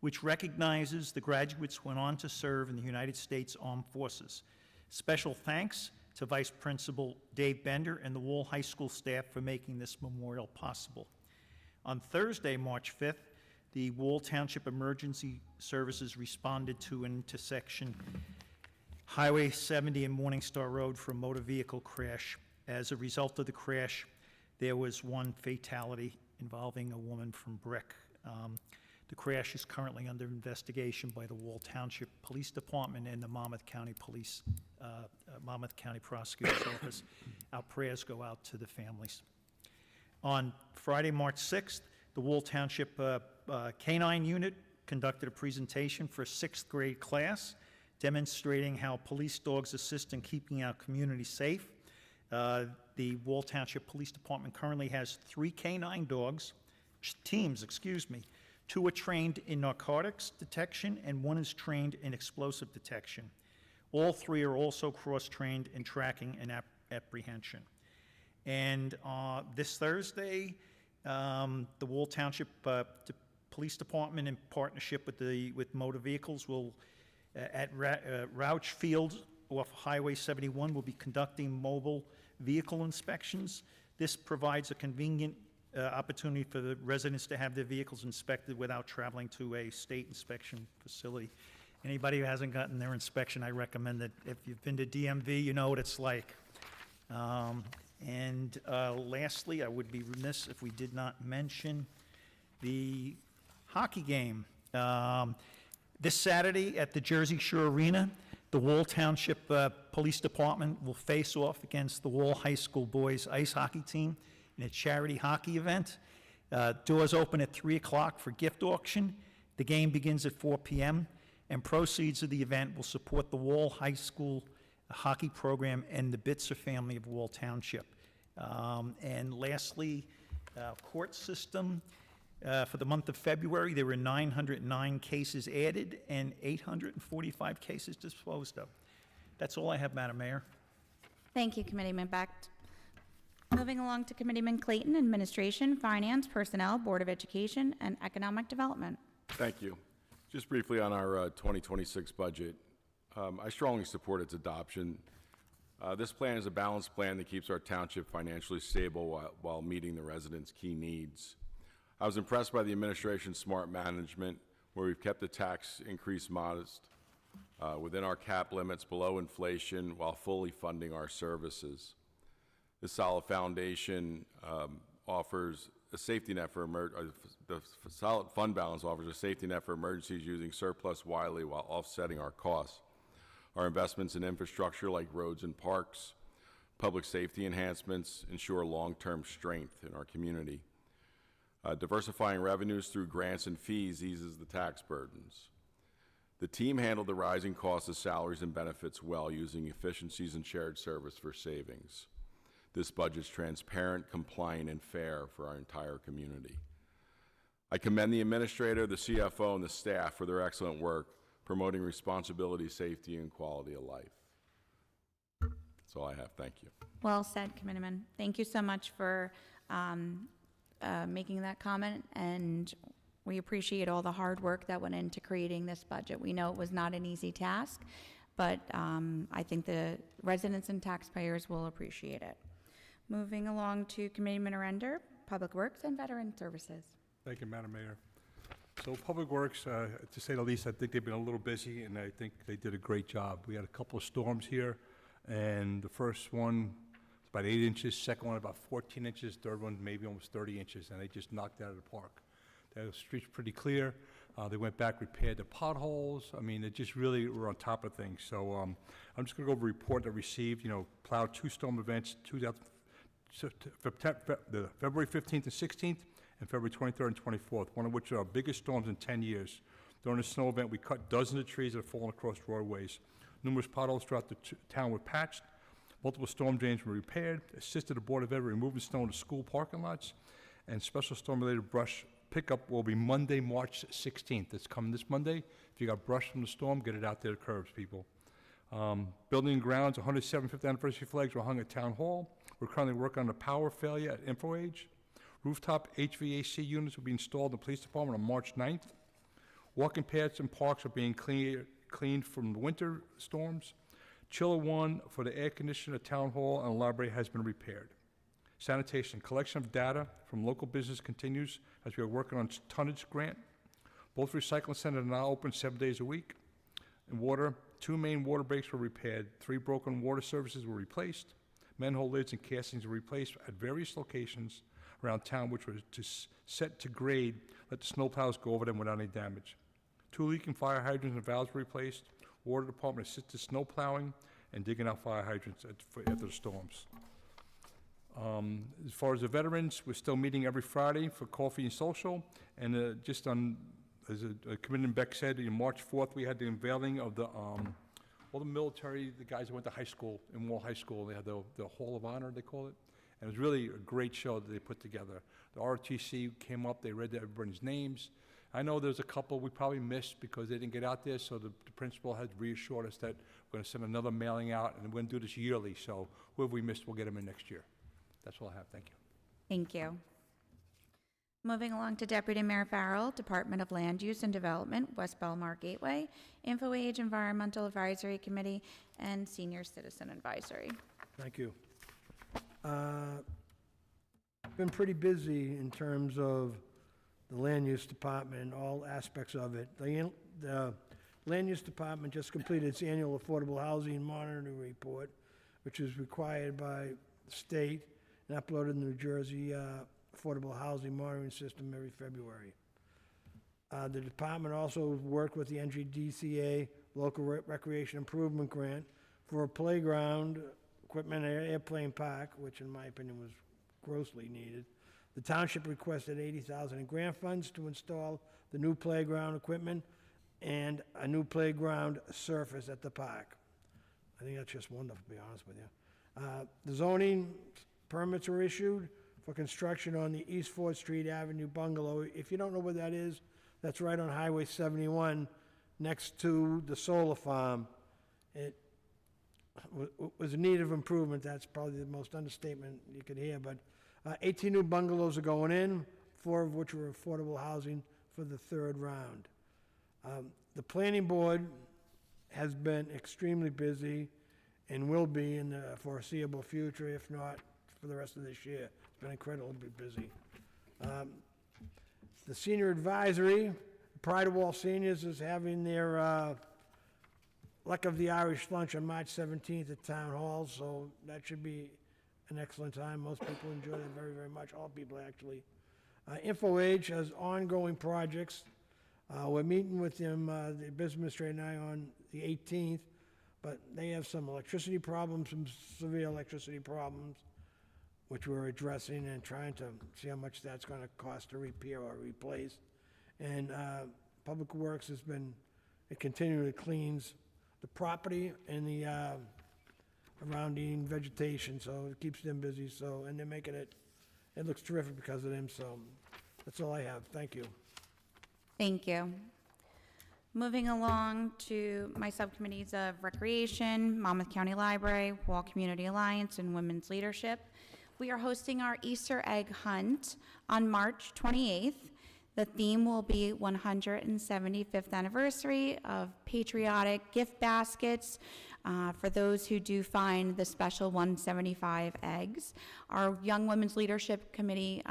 which recognizes the graduates who went on to serve in the United States Armed Forces. Special thanks to Vice Principal Dave Bender and the Wall High School staff for making this memorial possible. On Thursday, March 5th, the Wall Township Emergency Services responded to an intersection Highway 70 and Morningstar Road for a motor vehicle crash. As a result of the crash, there was one fatality involving a woman from Brick. The crash is currently under investigation by the Wall Township Police Department and the Monmouth County Prosecutor's Office. Our prayers go out to the families. On Friday, March 6th, the Wall Township Canine Unit conducted a presentation for a 6th grade class demonstrating how police dogs assist in keeping our community safe. The Wall Township Police Department currently has 3 canine teams. 2 are trained in narcotics detection and 1 is trained in explosive detection. All 3 are also cross-trained in tracking and apprehension. And this Thursday, the Wall Township Police Department, in partnership with motor vehicles, will at Rouch Field off Highway 71 will be conducting mobile vehicle inspections. This provides a convenient opportunity for the residents to have their vehicles inspected without traveling to a state inspection facility. Anybody who hasn't gotten their inspection, I recommend that. If you've been to DMV, you know what it's like. Lastly, I would be remiss if we did not mention the hockey game. This Saturday at the Jersey Shore Arena, the Wall Township Police Department will face off against the Wall High School boys ice hockey team in a charity hockey event. Doors open at 3 o'clock for gift auction. The game begins at 4 p.m., and proceeds of the event will support the Wall High School hockey program and the Bitzer family of Wall Township. And lastly, court system. For the month of February, there were 909 cases added and 845 cases disposed of. That's all I have, Madam Mayor. Thank you, Committeeman Beck. Moving along to Committeeman Clayton, Administration, Finance, Personnel, Board of Education, and Economic Development. Thank you. Just briefly on our 2026 budget, I strongly support its adoption. This plan is a balanced plan that keeps our township financially stable while meeting the residents' key needs. I was impressed by the administration's smart management, where we've kept the tax increase modest, within our cap limits, below inflation, while fully funding our services. This solid foundation offers a safety net for the solid fund balance offers a safety net for emergencies, using surplus wisely while offsetting our costs. Our investments in infrastructure like roads and parks, public safety enhancements ensure long-term strength in our community. Diversifying revenues through grants and fees eases the tax burdens. The team handled the rising costs of salaries and benefits well, using efficiencies and shared service for savings. This budget's transparent, compliant, and fair for our entire community. I commend the administrator, the CFO, and the staff for their excellent work promoting responsibility, safety, and quality of life. That's all I have. Thank you. Well said, Committeeman. Thank you so much for making that comment, and we appreciate all the hard work that went into creating this budget. We know it was not an easy task, but I think the residents and taxpayers will appreciate it. Moving along to Committeeman Arender, Public Works and Veteran Services. Thank you, Madam Mayor. So Public Works, to say the least, I think they've been a little busy, and I think they did a great job. We had a couple of storms here, and the first one was about 8 inches, second one about 14 inches, third one maybe almost 30 inches, and they just knocked it out of the park. The street's pretty clear. They went back, repaired the potholes. I mean, they just really were on top of things. So I'm just going to go over a report that received, plowed 2 storm events, the February 15th and 16th, and February 23rd and 24th, one of which are our biggest storms in 10 years. During the snow event, we cut dozens of trees that have fallen across roadways. Numerous potholes throughout the town were patched. Multiple storm drains were repaired. Assisted the Board of Ed removing snow to school parking lots. And special storm-related brush pickup will be Monday, March 16th. It's coming this Monday. If you got brush from the storm, get it out there to curbs, people. Building and grounds, 175th anniversary flags were hung at Town Hall. We're currently working on a power failure at InfoAge. Rooftop HVAC units will be installed in the police department on March 9th. Walking paths and parks are being cleaned from the winter storms. Chiller 1 for the air conditioner at Town Hall and the library has been repaired. Sanitation, collection of data from local business continues as we are working on tonnage grant. Both recycling centers are now open 7 days a week. In water, 2 main water breaks were repaired. 3 broken water services were replaced. Manhole lids and castings were replaced at various locations around town, which was set to grade, let the snowplows go over them without any damage. 2 leaking fire hydrants and valves were replaced. Water department assisted snow plowing and digging out fire hydrants after the storms. As far as the veterans, we're still meeting every Friday for coffee and social. And just on, as Commissioner Beck said, on March 4th, we had the unveiling of all the military, the guys that went to high school, in Wall High School. They had the Hall of Honor, they call it. And it was really a great show that they put together. The ROTC came up, they read everybody's names. I know there's a couple we probably missed because they didn't get out there, so the principal has reassured us that we're going to send another mailing out, and we're going to do this yearly. So whoever we missed, we'll get them in next year. That's all I have. Thank you. Thank you. Moving along to Deputy Mayor Farrell, Department of Land Use and Development, West Belmar Gateway, InfoAge Environmental Advisory Committee, and Senior Citizen Advisory. Thank you. Been pretty busy in terms of the Land Use Department and all aspects of it. The Land Use Department just completed its annual Affordable Housing Monitoring Report, which is required by the state and uploaded in the New Jersey Affordable Housing Monitoring System every February. The department also worked with the NGDCA Local Recreation Improvement Grant for a playground equipment at Airplane Park, which in my opinion was grossly needed. The township requested $80,000 in grant funds to install the new playground equipment and a new playground surface at the park. I think that's just wonderful, to be honest with you. The zoning permits were issued for construction on the East 4th Street Avenue bungalow. If you don't know where that is, that's right on Highway 71 next to the solar farm. It was in need of improvement. That's probably the most understatement you could hear, but 18 new bungalows are going in, 4 of which were affordable housing for the 3rd round. The planning board has been extremely busy and will be in the foreseeable future, if not for the rest of this year. It's been incredibly busy. The senior advisory, Pride of All Seniors, is having their Luck of the Irish lunch on March 17th at Town Hall, so that should be an excellent time. Most people enjoy that very, very much. All people, actually. InfoAge has ongoing projects. We're meeting with them, the business administrator and I, on the 18th, but they have some electricity problems, some severe electricity problems, which we're addressing and trying to see how much that's going to cost to repair or replace. And Public Works has been, it continually cleans the property and the surrounding vegetation, so it keeps them busy. So, and they're making it looks terrific because of them. So that's all I have. Thank you. Thank you. Moving along to my subcommittees of Recreation, Monmouth County Library, Wall Community Alliance, and Women's Leadership. We are hosting our Easter egg hunt on March 28th. The theme will be 175th anniversary of patriotic gift baskets. For those who do find the special 175 eggs, our Young Women's Leadership Committee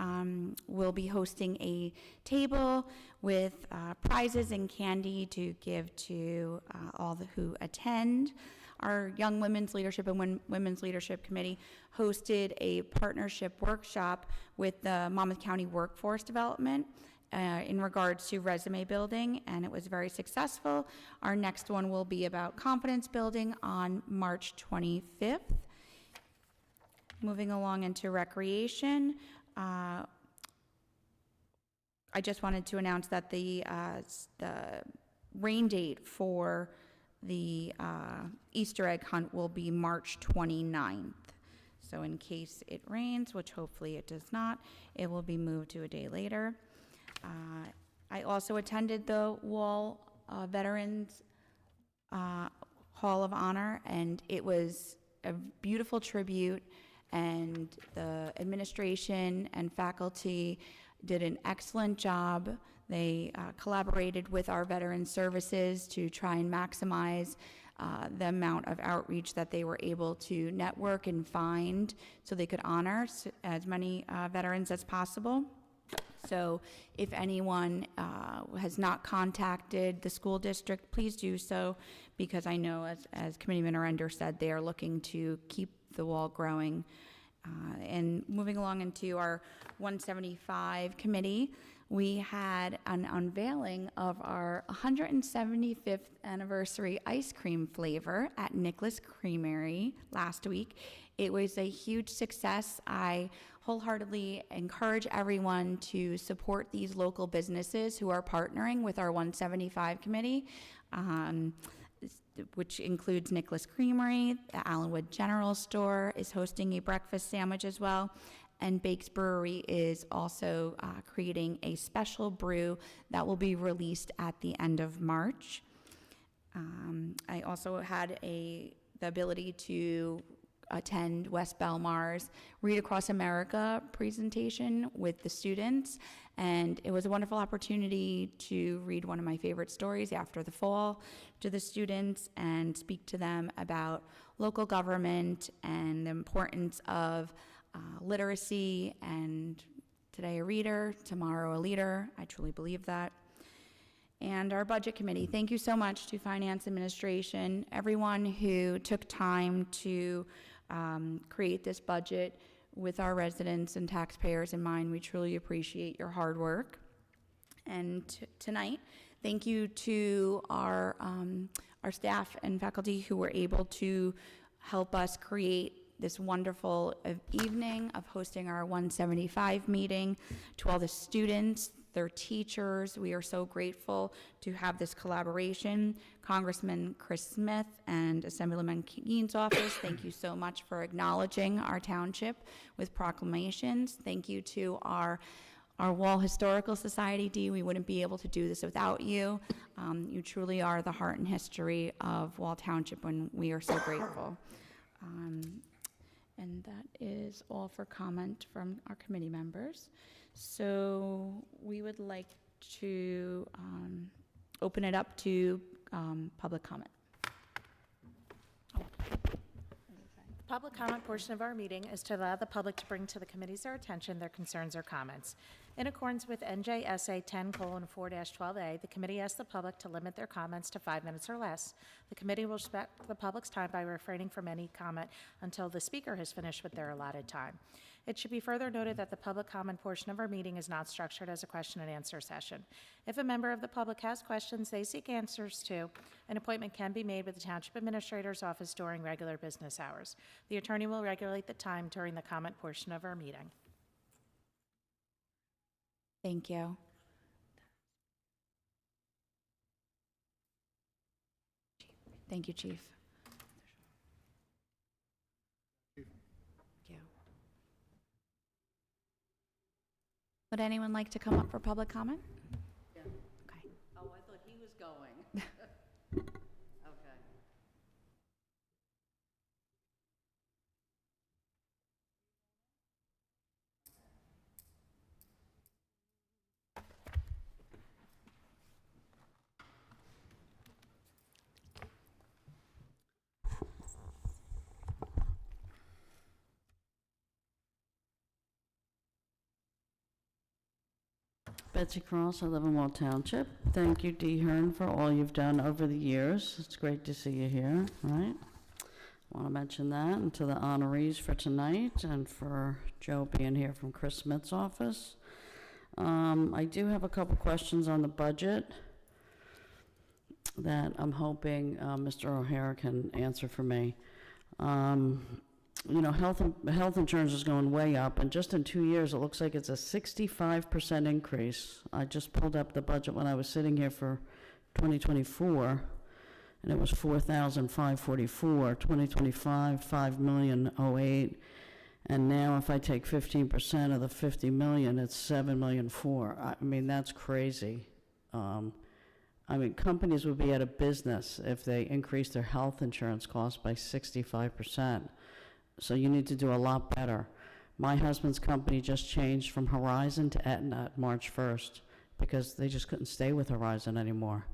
will be hosting a table with prizes and candy to give to all who attend. Our Young Women's Leadership and Women's Leadership Committee hosted a partnership workshop with the Monmouth County Workforce Development in regards to resume building, and it was very successful. Our next one will be about confidence building on March 25th. Moving along into recreation, I just wanted to announce that the rain date for the Easter egg hunt will be March 29th. So in case it rains, which hopefully it does not, it will be moved to a day later. I also attended the Wall Veterans Hall of Honor, and it was a beautiful tribute, and the administration and faculty did an excellent job. They collaborated with our veteran services to try and maximize the amount of outreach that they were able to network and find so they could honor as many veterans as possible. So if anyone has not contacted the school district, please do so, because I know, as Committeeman Arender said, they are looking to keep the wall growing. And moving along into our 175 committee, we had an unveiling of our 175th anniversary ice cream flavor at Nicholas Creamery last week. It was a huge success. I wholeheartedly encourage everyone to support these local businesses who are partnering with our 175 committee, which includes Nicholas Creamery. The Allenwood General Store is hosting a breakfast sandwich as well. And Bake's Brewery is also creating a special brew that will be released at the end of March. I also had the ability to attend West Belmar's Read Across America presentation with the students, and it was a wonderful opportunity to read one of my favorite stories, After the Fall, to the students and speak to them about local government and the importance of literacy, and today a reader, tomorrow a leader. I truly believe that. And our budget committee, thank you so much to Finance Administration, everyone who took time to create this budget with our residents and taxpayers in mind. We truly appreciate your hard work. And tonight, thank you to our staff and faculty who were able to help us create this wonderful evening of hosting our 175 meeting. To all the students, their teachers, we are so grateful to have this collaboration. Congressman Chris Smith and Assemblyman Keene's office, thank you so much for acknowledging our township with proclamations. Thank you to our Wall Historical Society, Dee. We wouldn't be able to do this without you. You truly are the heart and history of Wall Township, and we are so grateful. And that is all for comment from our committee members. So we would like to open it up to public comment. The public comment portion of our meeting is to allow the public to bring to the committee's attention their concerns or comments. In accordance with NJSA 10:4-12A, the committee asks the public to limit their comments to 5 minutes or less. The committee will respect the public's time by refraining from any comment until the speaker has finished with their allotted time. It should be further noted that the public comment portion of our meeting is not structured as a question and answer session. If a member of the public has questions they seek answers to, an appointment can be made with the Township Administrator's office during regular business hours. The attorney will regulate the time during the comment portion of our meeting. Thank you. Thank you, Chief. Thank you. Would anyone like to come up for public comment? Yeah. Okay. Oh, I thought he was going. Okay. Betsy Cross. I live in Wall Township. Thank you, Dee Hearn, for all you've done over the years. It's great to see you here, right? Want to mention that, and to the honorees for tonight, and for Joe being here from Chris Smith's office. I do have a couple questions on the budget that I'm hoping Mr. O'Hara can answer for me. You know, health insurance is going way up, and just in 2 years, it looks like it's a 65% increase. I just pulled up the budget when I was sitting here for 2024, and it was $4,544. 2025, $5,000,008, and now if I take 15% of the $50 million, it's $7,000,004. I mean, that's crazy. I mean, companies would be out of business if they increased their health insurance costs by 65%. So you need to do a lot better. My husband's company just changed from Horizon to Aetna March 1st because they just couldn't stay with Horizon anymore.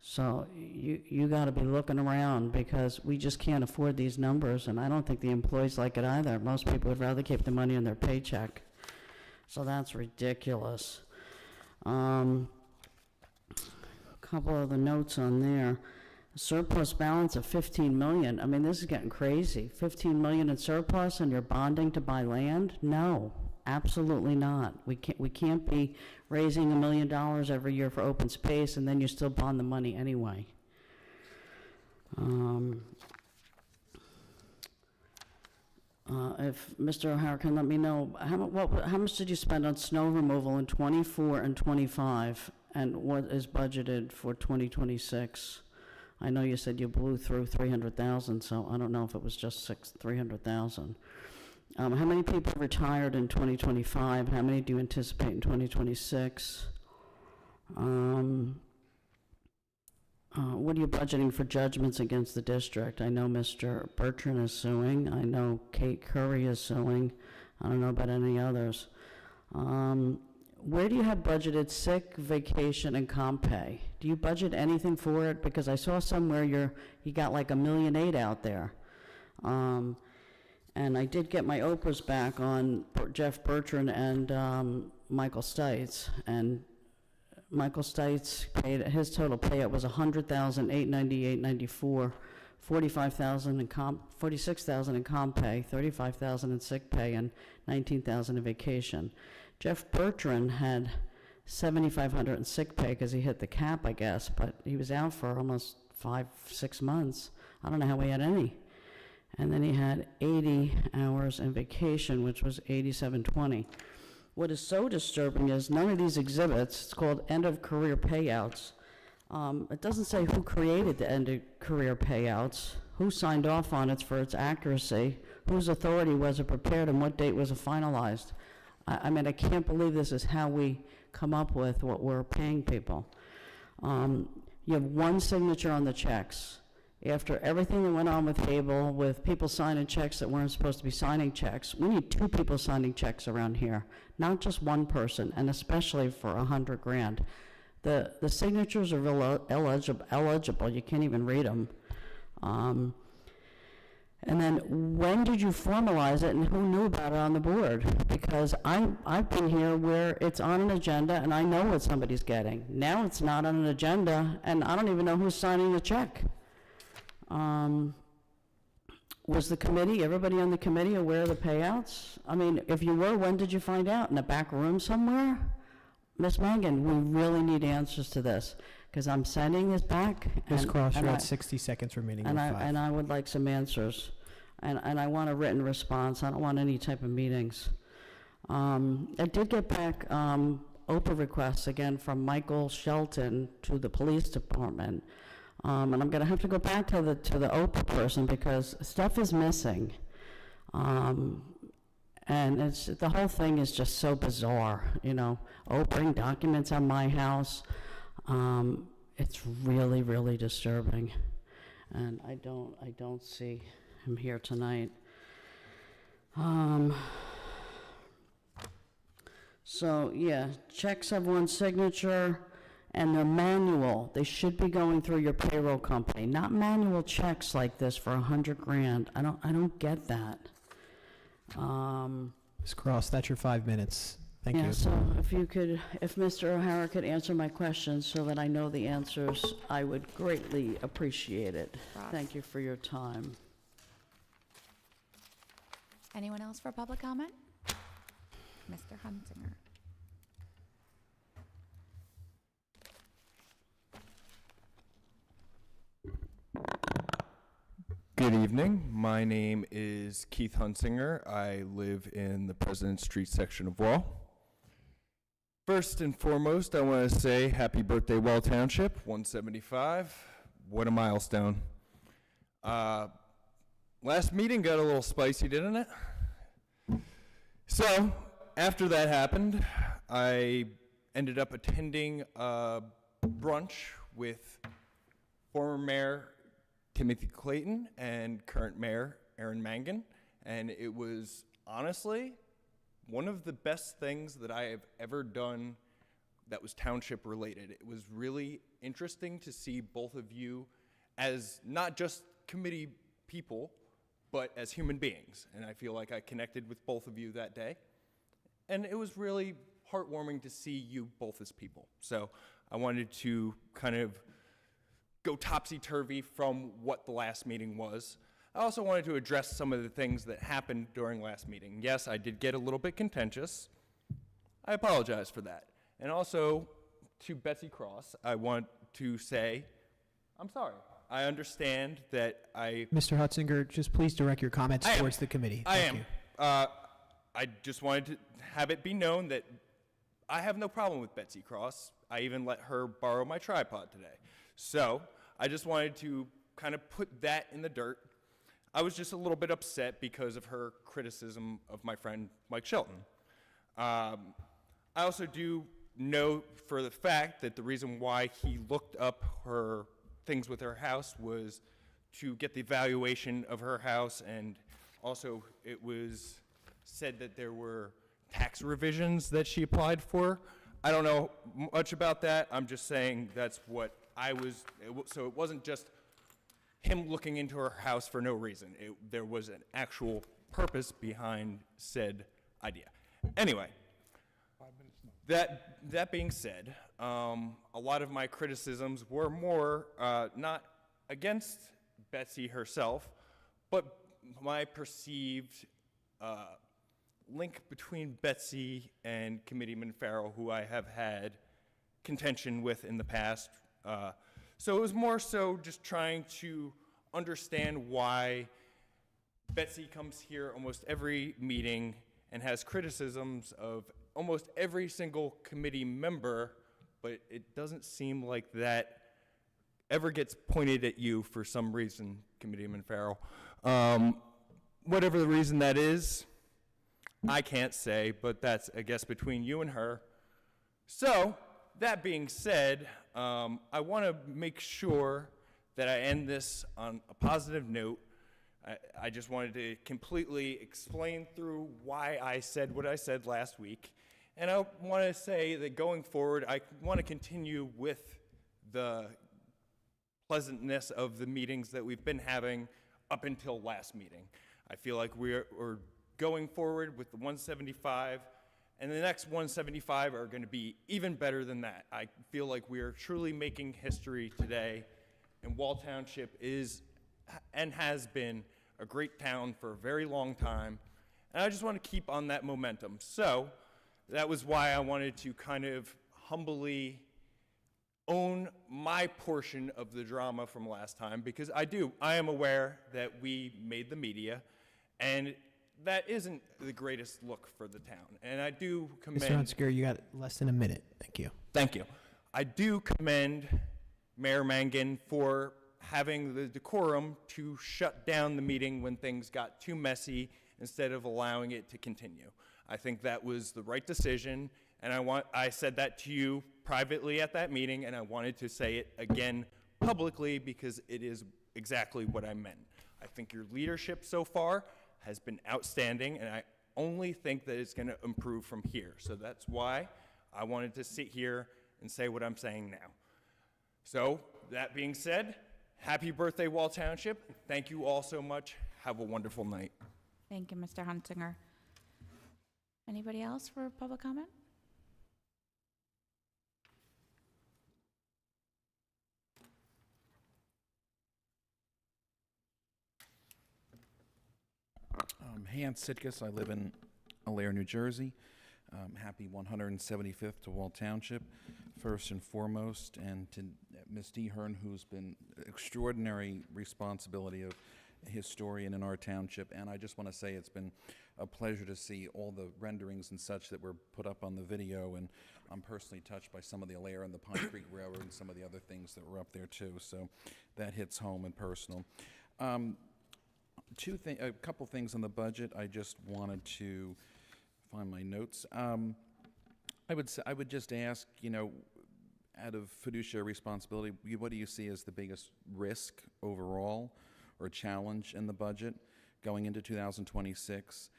So you got to be looking around because we just can't afford these numbers, and I don't think the employees like it either. Most people would rather keep the money in their paycheck. So that's ridiculous. Couple of the notes on there. Surplus balance of 15 million. I mean, this is getting crazy. 15 million in surplus and you're bonding to buy land? No, absolutely not. We can't be raising $1 million every year for open space and then you still bond the money anyway. If Mr. O'Hara can let me know, how much did you spend on snow removal in 24 and 25, and what is budgeted for 2026? I know you said you blew through 300,000, so I don't know if it was just 300,000. How many people retired in 2025? How many do you anticipate in 2026? What are you budgeting for judgments against the district? I know Mr. Bertrand is suing. I know Kate Curry is suing. I don't know about any others. Where do you have budgeted sick, vacation, and comp pay? Do you budget anything for it? Because I saw somewhere you got like $1.8 million out there. And I did get my Oprah's back on Jeff Bertrand and Michael Stites, and Michael Stites paid, his total payout was $100,898.94, $45,000 in comp, $46,000 in comp pay, $35,000 in sick pay, and $19,000 in vacation. Jeff Bertrand had $7,500 in sick pay because he hit the cap, I guess, but he was out for almost 5-6 months. I don't know how he had any. And then he had 80 hours in vacation, which was $87.20. What is so disturbing is none of these exhibits, it's called end of career payouts. It doesn't say who created the end of career payouts, who signed off on it for its accuracy, whose authority was it prepared, and what date was it finalized. I mean, I can't believe this is how we come up with what we're paying people. You have one signature on the checks. After everything that went on with Hable, with people signing checks that weren't supposed to be signing checks, we need 2 people signing checks around here, not just one person, and especially for $100,000. The signatures are illegible. You can't even read them. And then when did you formalize it, and who knew about it on the board? Because I've been here where it's on an agenda and I know what somebody's getting. Now it's not on an agenda and I don't even know who's signing the check. Was the committee, everybody on the committee, aware of the payouts? I mean, if you were, when did you find out? In the back room somewhere? Ms. Mangan, we really need answers to this, because I'm sending this back. Ms. Cross, you're at 60 seconds remaining. And I would like some answers. And I want a written response. I don't want any type of meetings. I did get back OPA requests again from Michael Shelton to the police department. And I'm going to have to go back to the OPA person because stuff is missing. And the whole thing is just so bizarre, you know. Opening documents on my house. It's really, really disturbing. And I don't see him here tonight. So yeah, checks have one signature. And they're manual. They should be going through your payroll company, not manual checks like this for $100,000. I don't get that. Ms. Cross, that's your 5 minutes. Thank Yeah, you. so if Mr. O'Hara could answer my questions so that I know the answers, I would greatly appreciate it. Ross. Thank you for your time. Anyone else for public comment? Mr. Hunsinger. Good evening. My name is Keith Hunsinger. I live in the President Street section of Wall. First and foremost, I want to say happy birthday, Wall Township, 175. What a milestone. Last meeting got a little spicy, didn't it? So, after that happened, I ended up attending a brunch with former Mayor Timothy Clayton and current Mayor Aaron Mangan, and it was honestly one of the best things that I have ever done that was township related. It was really interesting to see both of you as not just committee people, but as human beings, and I feel like I connected with both of you that day, and it was really heartwarming to see you both as people. So I wanted to kind of go topsy-turvy from what the last meeting was. I also wanted to address some of the things that happened during last meeting. Yes, I did get a little bit contentious. I apologize for that. And also, to Betsy Cross, I want to say, I'm sorry. I understand that Mr. Hutzinger, just please direct your comments towards the committee. I Thank am. you. I just wanted to have it be known that I have no problem with Betsy Cross. I even let her borrow my tripod today. So I just wanted to kind of put that in the dirt. I was just a little bit upset because of her criticism of my friend Mike Shelton. I also do know for the fact that the reason why he looked up her things with her house was to get the valuation of her house, and also it was said that there were tax revisions that she applied for. I don't know much about that. I'm just saying that's what so it wasn't just him looking into her house for no reason. There was an actual purpose behind said idea. Anyway, that being said, a lot of my criticisms were more not against Betsy herself, but my perceived link between Betsy and Committeeman Farrell, who I have had contention with in the past. So it was more so just trying to understand why Betsy comes here almost every meeting and has criticisms of almost every single committee member, but it doesn't seem like that ever gets pointed at you for some reason, Committeeman Farrell. Whatever the reason that is, I can't say, but that's, I guess, between you and her. So, that being said, I want to make sure that I end this on a positive note. I just wanted to completely explain through why I said what I said last week. And I want to say that going forward, I want to continue with the pleasantness of the meetings that we've been having up until last meeting. I feel like we're going forward with the 175, and the next 175 are going to be even better than that. I feel like we are truly making history today, and Wall Township is and has been a great town for a very long time, and I just want to keep on that momentum. So that was why I wanted to kind of humbly own my portion of the drama from last time, because I am aware that we made the media, and that isn't the greatest look for the town. And I do commend... Mr. Hunziker, you got less than a minute. Thank you. Thank you. I do commend Mayor Mangan for having the decorum to shut down the meeting when things got too messy instead of allowing it to continue. I think that was the right decision, and I said that to you privately at that meeting, and I wanted to say it again publicly because it is exactly what I meant. I think your leadership so far has been outstanding, and I only think that it's going to improve from here. So that's why I wanted to sit here and say what I'm saying now. So that being said, happy birthday, Wall Township. Thank you all so much. Have a wonderful night. Thank you, Mr. Hunsinger. Anybody else for public comment? Hans Sitkus. I live in Alair, New Jersey. Happy 175th to Wall Township, first and foremost, and to Ms. Dehern, who's been extraordinary responsibility of a historian in our township. And I just want to say it's been a pleasure to see all the renderings and such that were put up on the video, and I'm personally touched by some of the Alair and the Pine Creek Railroad and some of the other things that were up there too. So that hits home and personal. A couple things on the budget. I just wanted to find my notes. I would just ask, out of fiduciary responsibility, what do you see as the biggest risk overall or challenge in the budget going into 2026?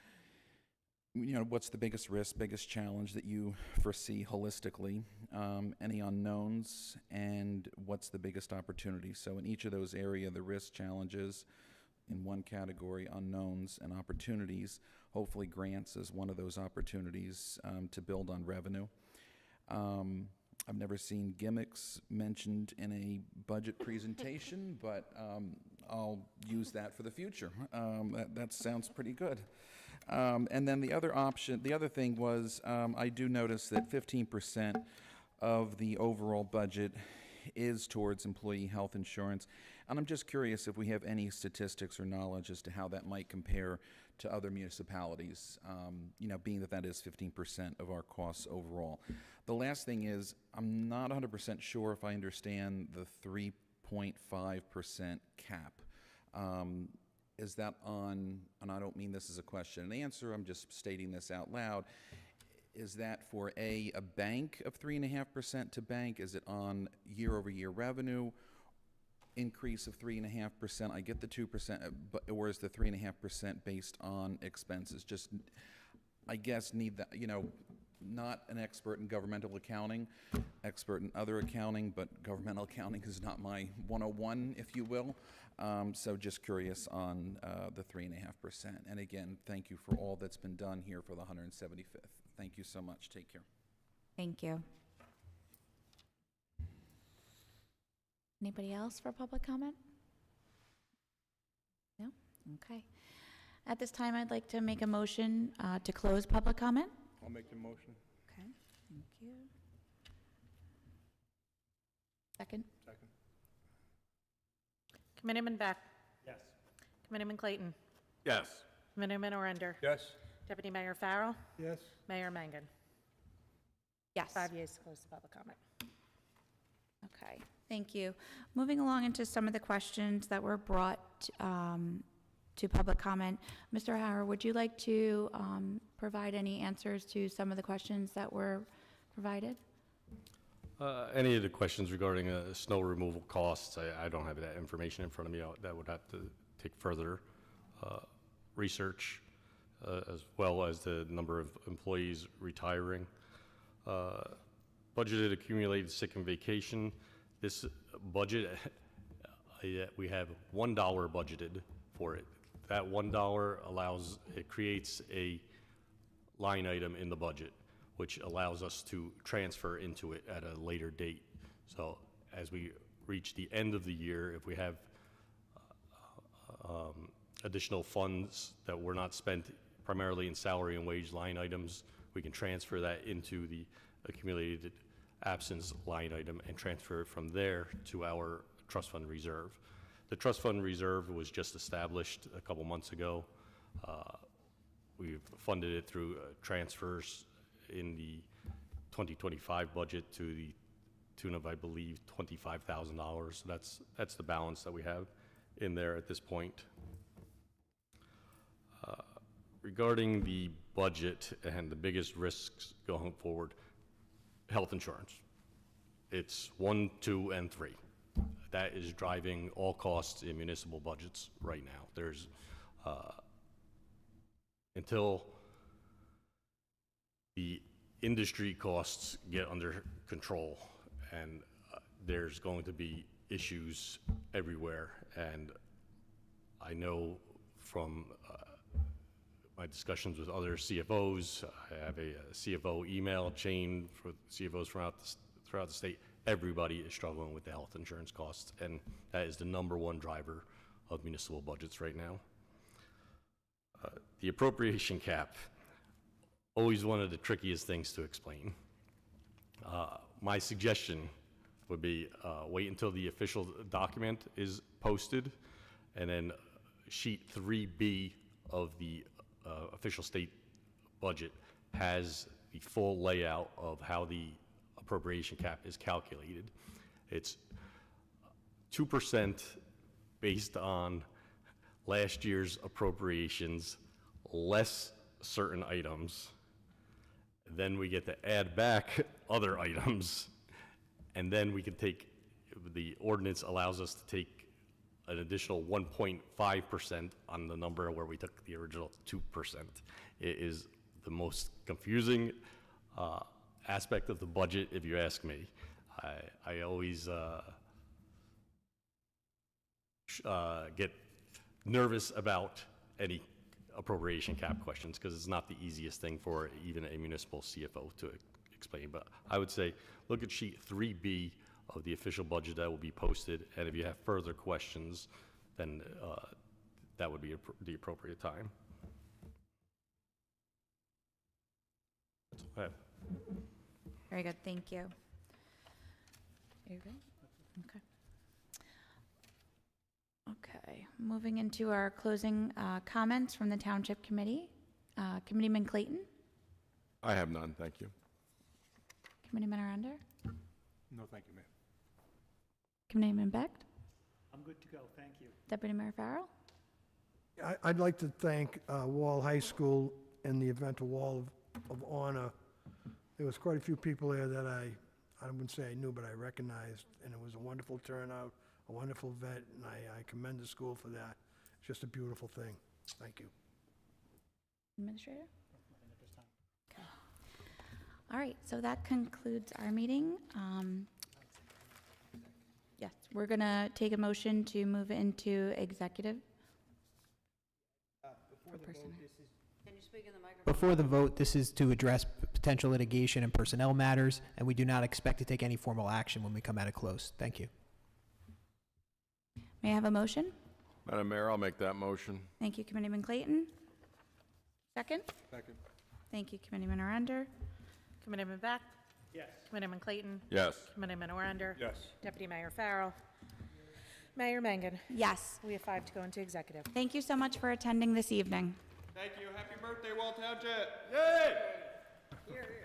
What's the biggest risk, biggest challenge that you foresee holistically? Any unknowns, and what's the biggest opportunity? So in each of those areas, the risk, challenges, in one category, unknowns and opportunities. Hopefully grants is one of those opportunities to build on revenue. I've never seen gimmicks mentioned in a budget presentation, but I'll use that for the future. That sounds pretty good. And then the other thing was, I do notice that 15% of the overall budget is towards employee health insurance. And I'm just curious if we have any statistics or knowledge as to how that might compare to other municipalities, being that that is 15% of our costs overall. The last thing is, I'm not 100% sure if I understand the 3.5% cap. Is that on, and I don't mean this as a question and answer, I'm just stating this out loud, is that for a bank of 3.5% to bank? Is it on year-over-year revenue increase of 3.5%? I get the 2%, or is the 3.5% based on expenses? Just, I guess, need that, not an expert in governmental accounting, expert in other accounting, but governmental accounting is not my 101, if you will. So just curious on the 3.5%. And again, thank you for all that's been done here for the 175th. Thank you so much. Take care. Thank you. Anybody else for public comment? No? Okay. At this time, I'd like to make a motion to close public comment. I'll make the motion. Okay, thank you. Second? Second. Committeeman Beck. Yes. Committeeman Clayton. Yes. Committeeman Orender. Yes. Deputy Mayor Farrell. Yes? Mayor Mangan. Yes. 5 yeas to close the public comment. Okay, thank you. Moving along into some of the questions that were brought to public comment. Mr. Howard, would you like to provide any answers to some of the questions that were provided? Any of the questions regarding snow removal costs, I don't have that information in front of me. That would have to take further research, as well as the number of employees retiring. Budgeted accumulated sick and vacation. This budget, we have $1 budgeted for it. That $1 creates a line item in the budget, which allows us to transfer into it at a later date. So as we reach the end of the year, if we have additional funds that were not spent primarily in salary and wage line items, we can transfer that into the accumulated absence line item and transfer it from there to our trust fund reserve. The trust fund reserve was just established a couple months ago. We've funded it through transfers in the 2025 budget to the tune of, I believe, $25,000. That's the balance that we have in there at this point. Regarding the budget and the biggest risks going forward, health insurance. It's 1, 2, and 3. That is driving all costs in municipal budgets right now. There's, until the industry costs get under control, and there's going to be issues everywhere. And I know from my discussions with other CFOs, I have a CFO email chain for CFOs throughout the state. Everybody is struggling with the health insurance costs, and that is the #1 driver of municipal budgets right now. The appropriation cap, always one of the trickiest things to explain. My suggestion would be wait until the official document is posted, and then sheet 3B of the official state budget has the full layout of how the appropriation cap is calculated. It's 2% based on last year's appropriations, less certain items. Then we get to add back other items, and then we can take, the ordinance allows us to take an additional 1.5% on the number where we took the original 2%. It is the most confusing aspect of the budget, if you ask me. I always get nervous about any appropriation cap questions because it's not the easiest thing for even a municipal CFO to explain. But I would say look at sheet 3B of the official budget that will be posted, and if you have further questions, then that would be the appropriate time. That's all I have. Very good, thank you. Are you good? Okay. Okay, moving into our closing comments from the Township Committee. Committeeman Clayton? I have none, thank you. Committeeman Aranda? No, thank you, Mayor. Committeeman Becht? I'm good to go, thank you. Deputy Mayor Farrell? I'd like to thank Wall High School and the event of Wall of Honor. There was quite a few people there that I wouldn't say I knew, but I recognized, and it was a wonderful turnout, a wonderful event, and I commend the school for that. It's just a beautiful thing. Thank you. Administrator? Okay. All right, so that concludes our meeting. Yes, we're going to take a motion to move into executive. Before the vote, this is to address potential litigation and personnel matters, and we do not expect to take any formal action when we come out of close. Thank you. May I have a motion? Madam Mayor, I'll make that motion. Thank you, Committeeman Clayton. Second? Second. Thank you, Committeeman Aranda. Committeeman Beck? Yes. Committeeman Clayton? Yes. Committeeman Orander? Yes. Deputy Mayor Farrell? Mayor Mangan? Yes. We have 5 to go into executive. Thank you so much for attending this evening. Thank you. Happy birthday, Wall Township. Yay! Here, here.